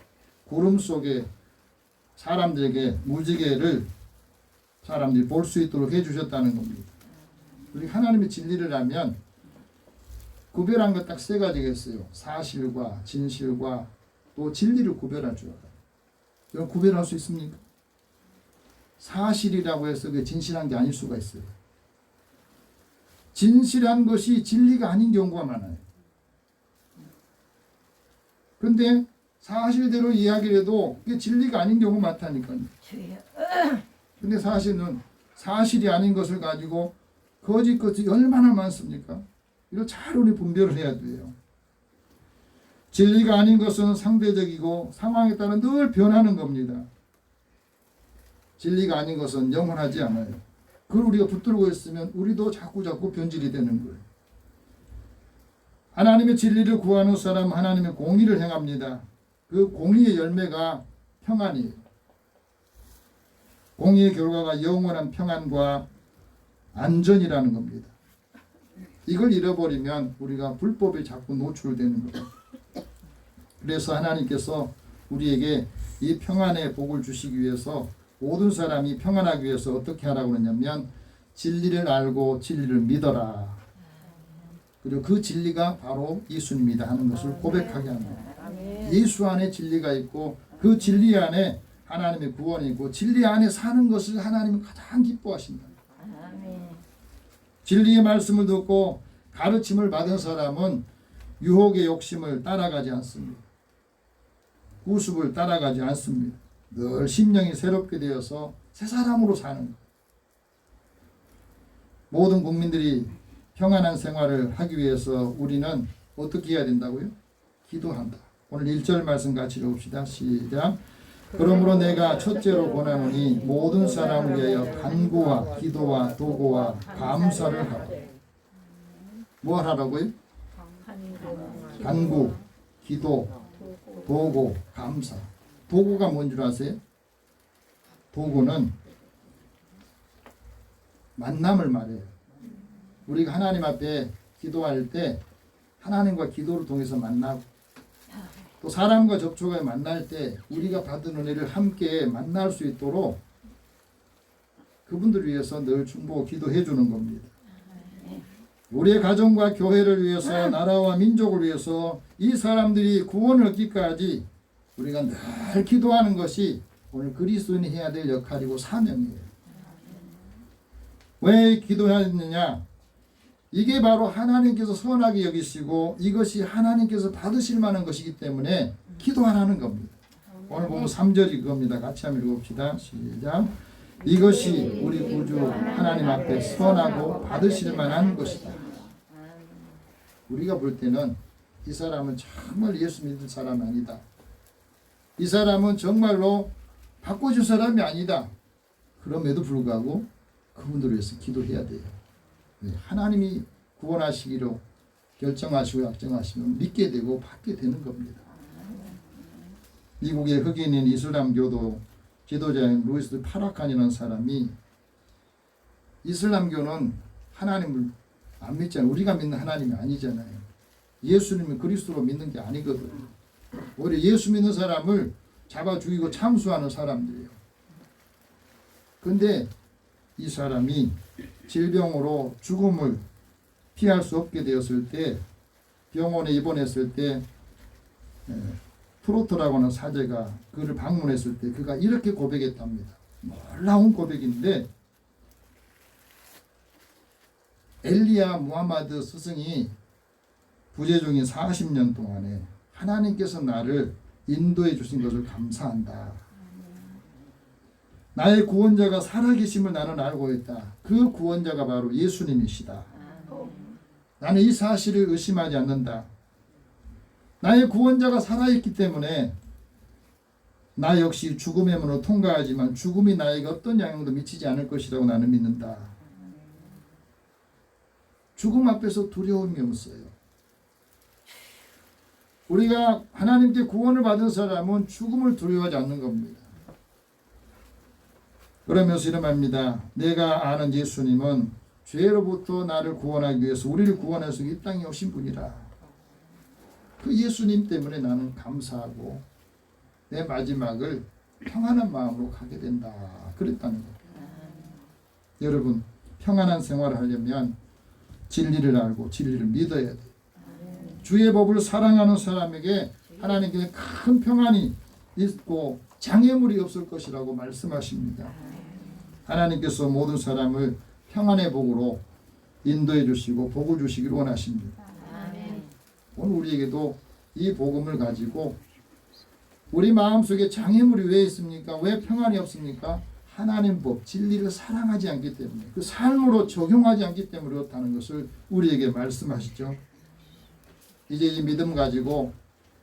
구름 속에 사람들에게 무지개를 사람들이 볼 수 있도록 해주셨다는 겁니다. 우리 하나님의 진리를 알면 구별한 것 딱 세 가지가 있어요. 사실과 진실과 또 진리를 구별할 줄 알아요. 여러분 구별할 수 있습니까? 사실이라고 해서 그게 진실한 게 아닐 수가 있어요. 진실한 것이 진리가 아닌 경우가 많아요. 그런데 사실대로 이야기를 해도 그게 진리가 아닌 경우가 많다니까요. 근데 사실은 사실이 아닌 것을 가지고 거짓 것이 얼마나 많습니까? 이거 잘 우리 분별을 해야 돼요. 진리가 아닌 것은 상대적이고 상황에 따라 늘 변하는 겁니다. 진리가 아닌 것은 영원하지 않아요. 그걸 우리가 붙들고 있으면 우리도 자꾸 변질이 되는 거예요. 하나님의 진리를 구하는 사람은 하나님의 공의를 행합니다. 그 공의의 열매가 평안이에요. 공의의 결과가 영원한 평안과 안전이라는 겁니다. 이걸 잃어버리면 우리가 불법에 자꾸 노출되는 거예요. 그래서 하나님께서 우리에게 이 평안의 복을 주시기 위해서 모든 사람이 평안하기 위해서 어떻게 하라고 그러냐면 진리를 알고 진리를 믿어라. 그리고 그 진리가 바로 예수님이다 하는 것을 고백하게 합니다. 예수 안에 진리가 있고 그 진리 안에 하나님의 구원이 있고 진리 안에 사는 것을 하나님은 가장 기뻐하신다. 진리의 말씀을 듣고 가르침을 받은 사람은 유혹의 욕심을 따라가지 않습니다. 구습을 따라가지 않습니다. 늘 심령이 새롭게 되어서 새 사람으로 사는 거예요. 모든 국민들이 평안한 생활을 하기 위해서 우리는 어떻게 해야 된다고요? 기도한다. 오늘 1절 말씀 같이 읽읍시다. 시작. 그러므로 내가 첫째로 권하노니 모든 사람을 위하여 간구와 기도와 도고와 감사를 하라. 뭘 하라고요? 간구, 기도, 도고, 감사. 도고가 뭔 줄 아세요? 도고는 만남을 말해요. 우리가 하나님 앞에 기도할 때 하나님과 기도를 통해서 만나고 또 사람과 접촉해 만날 때 우리가 받은 은혜를 함께 만날 수 있도록 그분들을 위해서 늘 충고 기도해 주는 겁니다. 우리의 가정과 교회를 위해서 나라와 민족을 위해서 이 사람들이 구원을 얻기까지 우리가 늘 기도하는 것이 오늘 그리스도인이 해야 될 역할이고 사명이에요. 왜 기도해야 했느냐? 이게 바로 하나님께서 선하게 여기시고 이것이 하나님께서 받으실 만한 것이기 때문에 기도하라는 겁니다. 오늘 보면 3절이 그겁니다. 같이 한번 읽어봅시다. 시작. 이것이 우리 구주 하나님 앞에 선하고 받으실 만한 것이다. 우리가 볼 때는 이 사람은 정말 예수 믿을 사람이 아니다. 이 사람은 정말로 바꿔줄 사람이 아니다. 그럼에도 불구하고 그분들을 위해서 기도해야 돼요. 하나님이 구원하시기로 결정하시고 약정하시면 믿게 되고 받게 되는 겁니다. 미국의 흑인인 이슬람교도 지도자인 루이스 파라칸이라는 사람이 이슬람교는 하나님을 안 믿잖아요. 우리가 믿는 하나님이 아니잖아요. 예수님은 그리스도로 믿는 게 아니거든요. 오히려 예수 믿는 사람을 잡아 죽이고 참수하는 사람들이에요. 근데 이 사람이 질병으로 죽음을 피할 수 없게 되었을 때 병원에 입원했을 때 프로토라고 하는 사제가 그를 방문했을 때 그가 이렇게 고백했답니다. 놀라운 고백인데 엘리야 무하마드 스승이 부재 중인 40년 동안에 하나님께서 나를 인도해 주신 것을 감사한다. 나의 구원자가 살아계심을 나는 알고 있다. 그 구원자가 바로 예수님이시다. 나는 이 사실을 의심하지 않는다. 나의 구원자가 살아있기 때문에 나 역시 죽음의 문을 통과하지만 죽음이 나에게 어떤 영향도 미치지 않을 것이라고 나는 믿는다. 죽음 앞에서 두려움이 없어요. 우리가 하나님께 구원을 받은 사람은 죽음을 두려워하지 않는 겁니다. 그러면서 이런 말입니다. 내가 아는 예수님은 죄로부터 나를 구원하기 위해서 우리를 구원해서 이 땅에 오신 분이라. 그 예수님 때문에 나는 감사하고 내 마지막을 평안한 마음으로 가게 된다. 그랬다는 거예요. 여러분, 평안한 생활을 하려면 진리를 알고 진리를 믿어야 돼요. 주의 법을 사랑하는 사람에게 하나님께서 큰 평안이 있고 장애물이 없을 것이라고 말씀하십니다. 하나님께서 모든 사람을 평안의 복으로 인도해 주시고 복을 주시기를 원하십니다. 오늘 우리에게도 이 복음을 가지고 우리 마음속에 장애물이 왜 있습니까? 왜 평안이 없습니까? 하나님 법, 진리를 사랑하지 않기 때문에 그 삶으로 적용하지 않기 때문에 그렇다는 것을 우리에게 말씀하시죠. 이제 이 믿음 가지고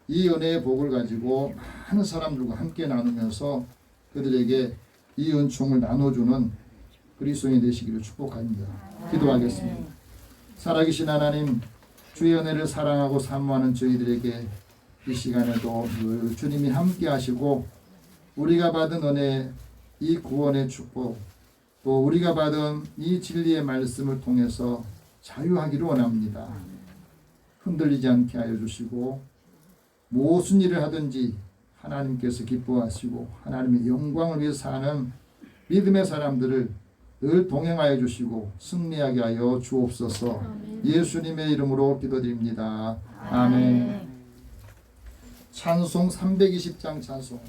이 은혜의 복을 가지고 많은 사람들과 함께 나누면서 그들에게 이 은총을 나눠주는 그리스도인이 되시기를 축복합니다. 기도하겠습니다. 살아계신 하나님, 주의 은혜를 사랑하고 사모하는 저희들에게 이 시간에도 늘 주님이 함께 하시고 우리가 받은 은혜, 이 구원의 축복, 또 우리가 받은 이 진리의 말씀을 통해서 자유하기를 원합니다. 흔들리지 않게 하여 주시고 무슨 일을 하든지 하나님께서 기뻐하시고 하나님의 영광을 위해 사는 믿음의 사람들을 늘 동행하여 주시고 승리하게 하여 주옵소서. 예수님의 이름으로 기도드립니다. 아멘. 찬송 320장 찬송.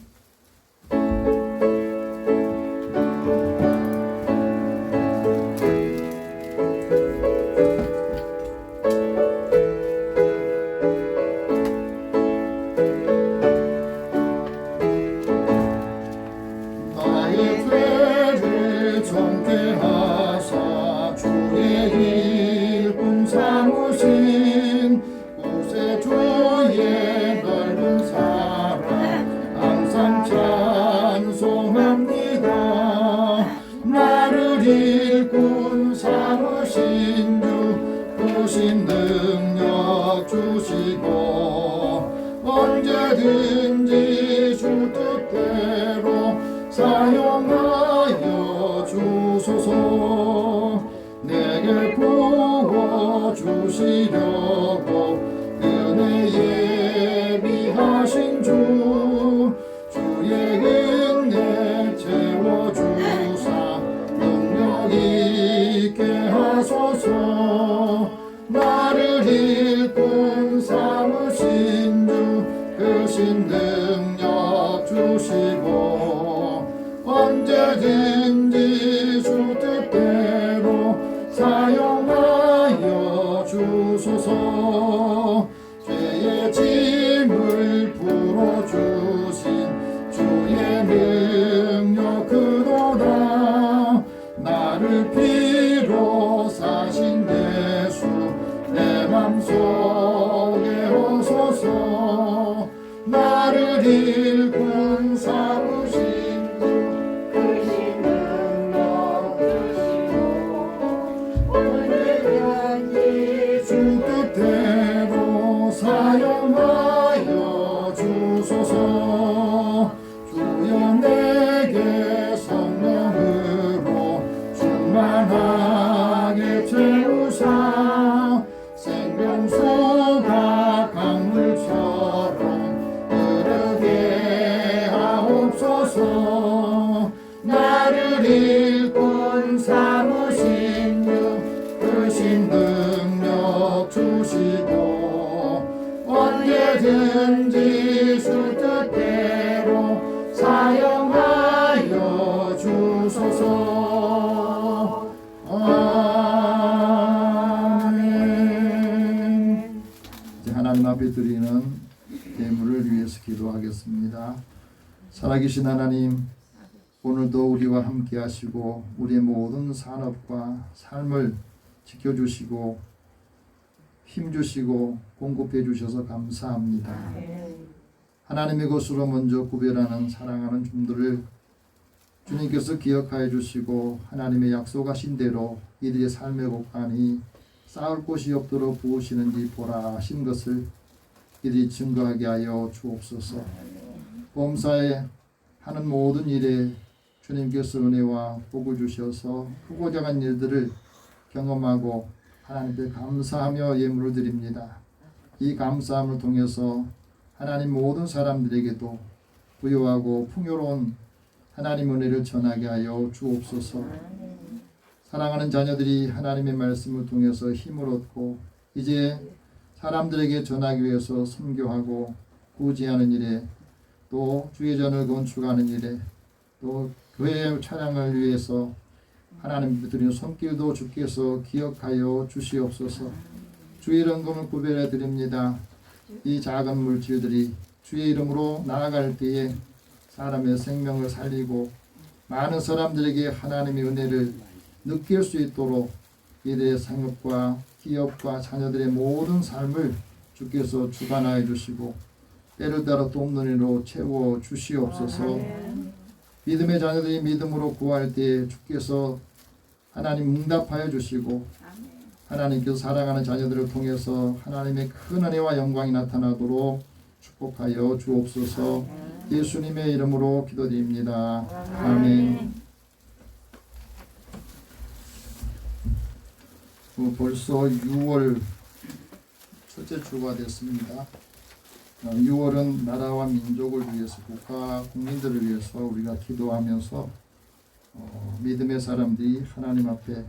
언제든지 주 뜻대로 사용하여 주소서. 내게 부어 주시려고 은혜 예비하신 주, 주의 은혜 채워주사 능력 있게 하소서. 나를 일꾼 삼으신 주 크신 능력 주시고 언제든지 주 뜻대로 사용하여 주소서. 죄의 짐을 풀어주신 주의 능력 그도다. 나를 피로 사신 데 살아계신 하나님, 오늘도 우리와 함께 하시고 우리의 모든 산업과 삶을 지켜주시고 힘주시고 공급해 주셔서 감사합니다. 하나님의 것으로 먼저 구별하는 사랑하는 종들을 주님께서 기억하여 주시고 하나님의 약속하신 대로 이들의 삶의 곳간이 쌓을 곳이 없도록 부으시는지 보라 하신 것을 이들이 증거하게 하여 주옵소서. 범사에 하는 모든 일에 주님께서 은혜와 복을 주셔서 크고 작은 일들을 경험하고 하나님께 감사하며 예물을 드립니다. 이 감사함을 통해서 하나님 모든 사람들에게도 부유하고 풍요로운 하나님 은혜를 전하게 하여 주옵소서. 사랑하는 자녀들이 하나님의 말씀을 통해서 힘을 얻고 이제 사람들에게 전하기 위해서 선교하고 구제하는 일에 또 주의 전을 건축하는 일에 또 교회의 찬양을 위해서 하나님 드리는 손길도 주께서 기억하여 주시옵소서. 주의 이름을 구별해 드립니다. 이 작은 물질들이 주의 이름으로 나아갈 때에 사람의 생명을 살리고 많은 사람들에게 하나님의 은혜를 느낄 수 있도록 이들의 상업과 기업과 자녀들의 모든 삶을 주께서 주관하여 주시고 때를 따라 돕는 이로 채워 주시옵소서. 믿음의 자녀들이 믿음으로 구할 때에 주께서 하나님 응답하여 주시고 하나님께서 사랑하는 자녀들을 통해서 하나님의 큰 은혜와 영광이 나타나도록 축복하여 주옵소서. 예수님의 이름으로 기도드립니다. 아멘. 벌써 6월 첫째 주가 됐습니다. 6월은 나라와 민족을 위해서 국가 국민들을 위해서 우리가 기도하면서 믿음의 사람들이 하나님 앞에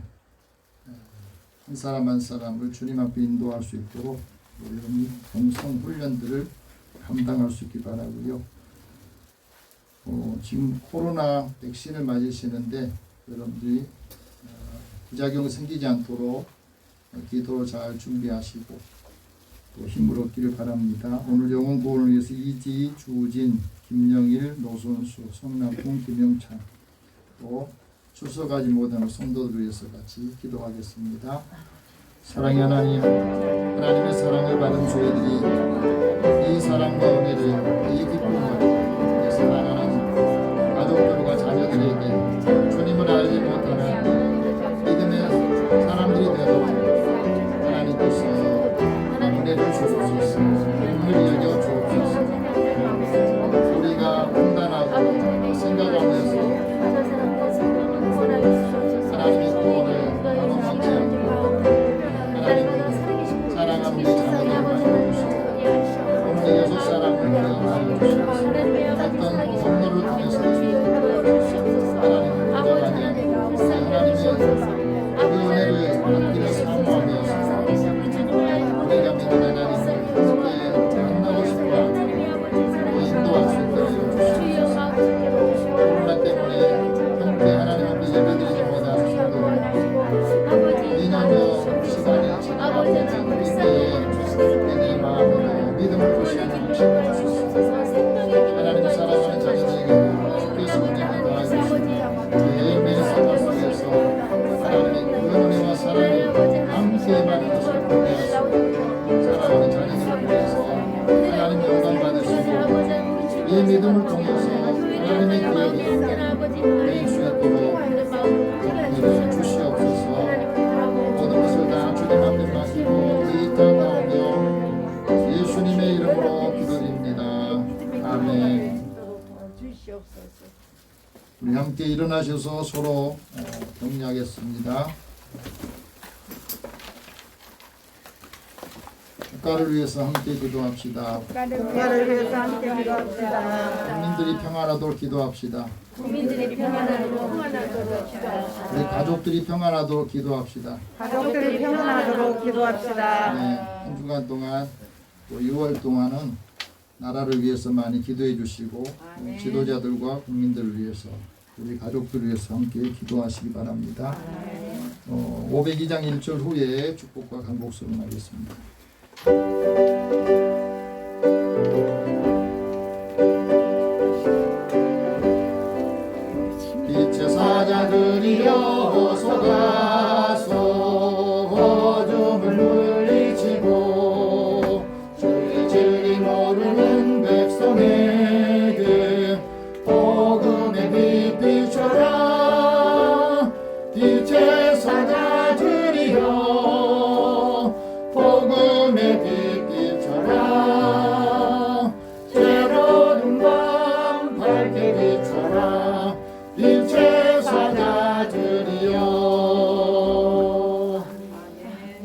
한 사람 한 사람을 주님 앞에 인도할 수 있도록 이런 동성 훈련들을 감당할 수 있기 바라고요. 지금 코로나 백신을 맞으시는데 여러분들이 부작용 생기지 않도록 기도 잘 준비하시고 또 힘을 얻기를 바랍니다. 오늘 영혼 구원을 위해서 이지, 주진, 김영일, 노선수, 성남풍, 김영찬 또 출석하지 못하는 성도들을 위해서 같이 기도하겠습니다. 사랑의 하나님, 하나님의 사랑을 받은 저희들이 이 사랑과 은혜를, 이 기쁨을 사랑하는 가족들과 자녀들에게 주님을 알지 못하는 믿음의 사람들이 되도록 하나님께서 은혜를 주옵소서. 은혜를 여겨 주옵소서. 우리가 판단하고 생각하면서 하나님의 구원을 바라보지 않고 하나님을 사랑하는 우리 자녀들을 만나주시고 오늘 여섯 사람을 위하여 주시옵소서. 어떤 선물을 통해서 하나님을 믿어가지 않고 하나님의 그 은혜를 받기를 사모하며 우리가 믿는 하나님을 함께 만나고 싶어하고 인도할 수 있도록 해주시옵소서. 코로나 때문에 함께 하나님 앞에 예배드리지 못하는 성도들 인연과 시간이 지나고 우리의 마음으로 믿음을 보시는 주시옵소서. 하나님 사랑하는 자녀들에게 주께서 은혜를 더하여주시고 매일매일 생활 속에서 하나님의 그 은혜와 사랑을 함께 받는 것을 보게 하시고 사랑하는 자녀들을 위해서 하나님 영광 받으시고 이 믿음을 통해서 하나님의 기업이 될 수 있도록 은혜를 주시옵소서. 모든 것을 다 주님 앞에 맡기고 의탁하오며 예수님의 이름으로 기도드립니다. 아멘. 우리 함께 일어나셔서 서로 격려하겠습니다. 국가를 위해서 함께 기도합시다. 국가를 위해서 함께 기도합시다. 국민들이 평안하도록 기도합시다. 국민들이 평안하도록 기도합시다. 우리 가족들이 평안하도록 기도합시다. 가족들이 평안하도록 기도합시다. 네, 한 주간 동안 또 6월 동안은 나라를 위해서 많이 기도해 주시고 지도자들과 국민들을 위해서 우리 가족들을 위해서 함께 기도하시기 바랍니다. 502장 1절 후에 축복과 간곡 선언하겠습니다. 솟아서 어둠을 물리치고 주의 진리 모르는 백성에게 복음의 빛 비춰라. 빛의 사자들이여 복음의 빛 비춰라. 때로는 밤 밝게 비춰라. 빛의 사자들이여.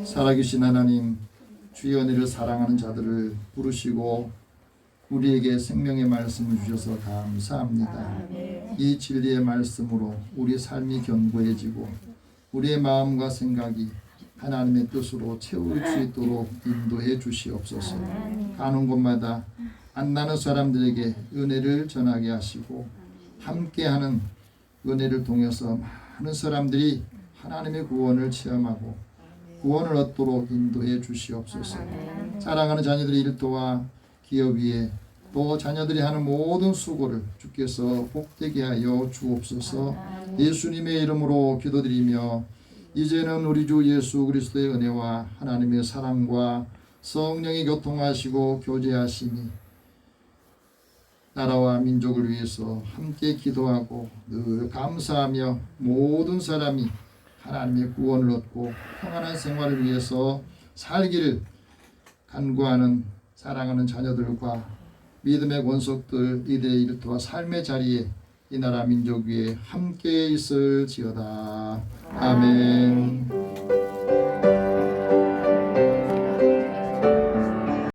살아계신 하나님, 주의 은혜를 사랑하는 자들을 부르시고 우리에게 생명의 말씀을 주셔서 감사합니다. 이 진리의 말씀으로 우리 삶이 견고해지고 우리의 마음과 생각이 하나님의 뜻으로 채울 수 있도록 인도해 주시옵소서. 가는 곳마다 만나는 사람들에게 은혜를 전하게 하시고 함께하는 은혜를 통해서 많은 사람들이 하나님의 구원을 체험하고 구원을 얻도록 인도해 주시옵소서. 사랑하는 자녀들의 일터와 기업 위에 또 자녀들이 하는 모든 수고를 주께서 복되게 하여 주옵소서. 예수님의 이름으로 기도드리며 이제는 우리 주 예수 그리스도의 은혜와 하나님의 사랑과 성령이 교통하시고 교제하시니 나라와 민족을 위해서 함께 기도하고 늘 감사하며 모든 사람이 하나님의 구원을 얻고 평안한 생활을 위해서 살기를 간구하는 사랑하는 자녀들과 믿음의 권속들 이들의 일터와 삶의 자리에 이 나라 민족 위에 함께 있을지어다. 아멘.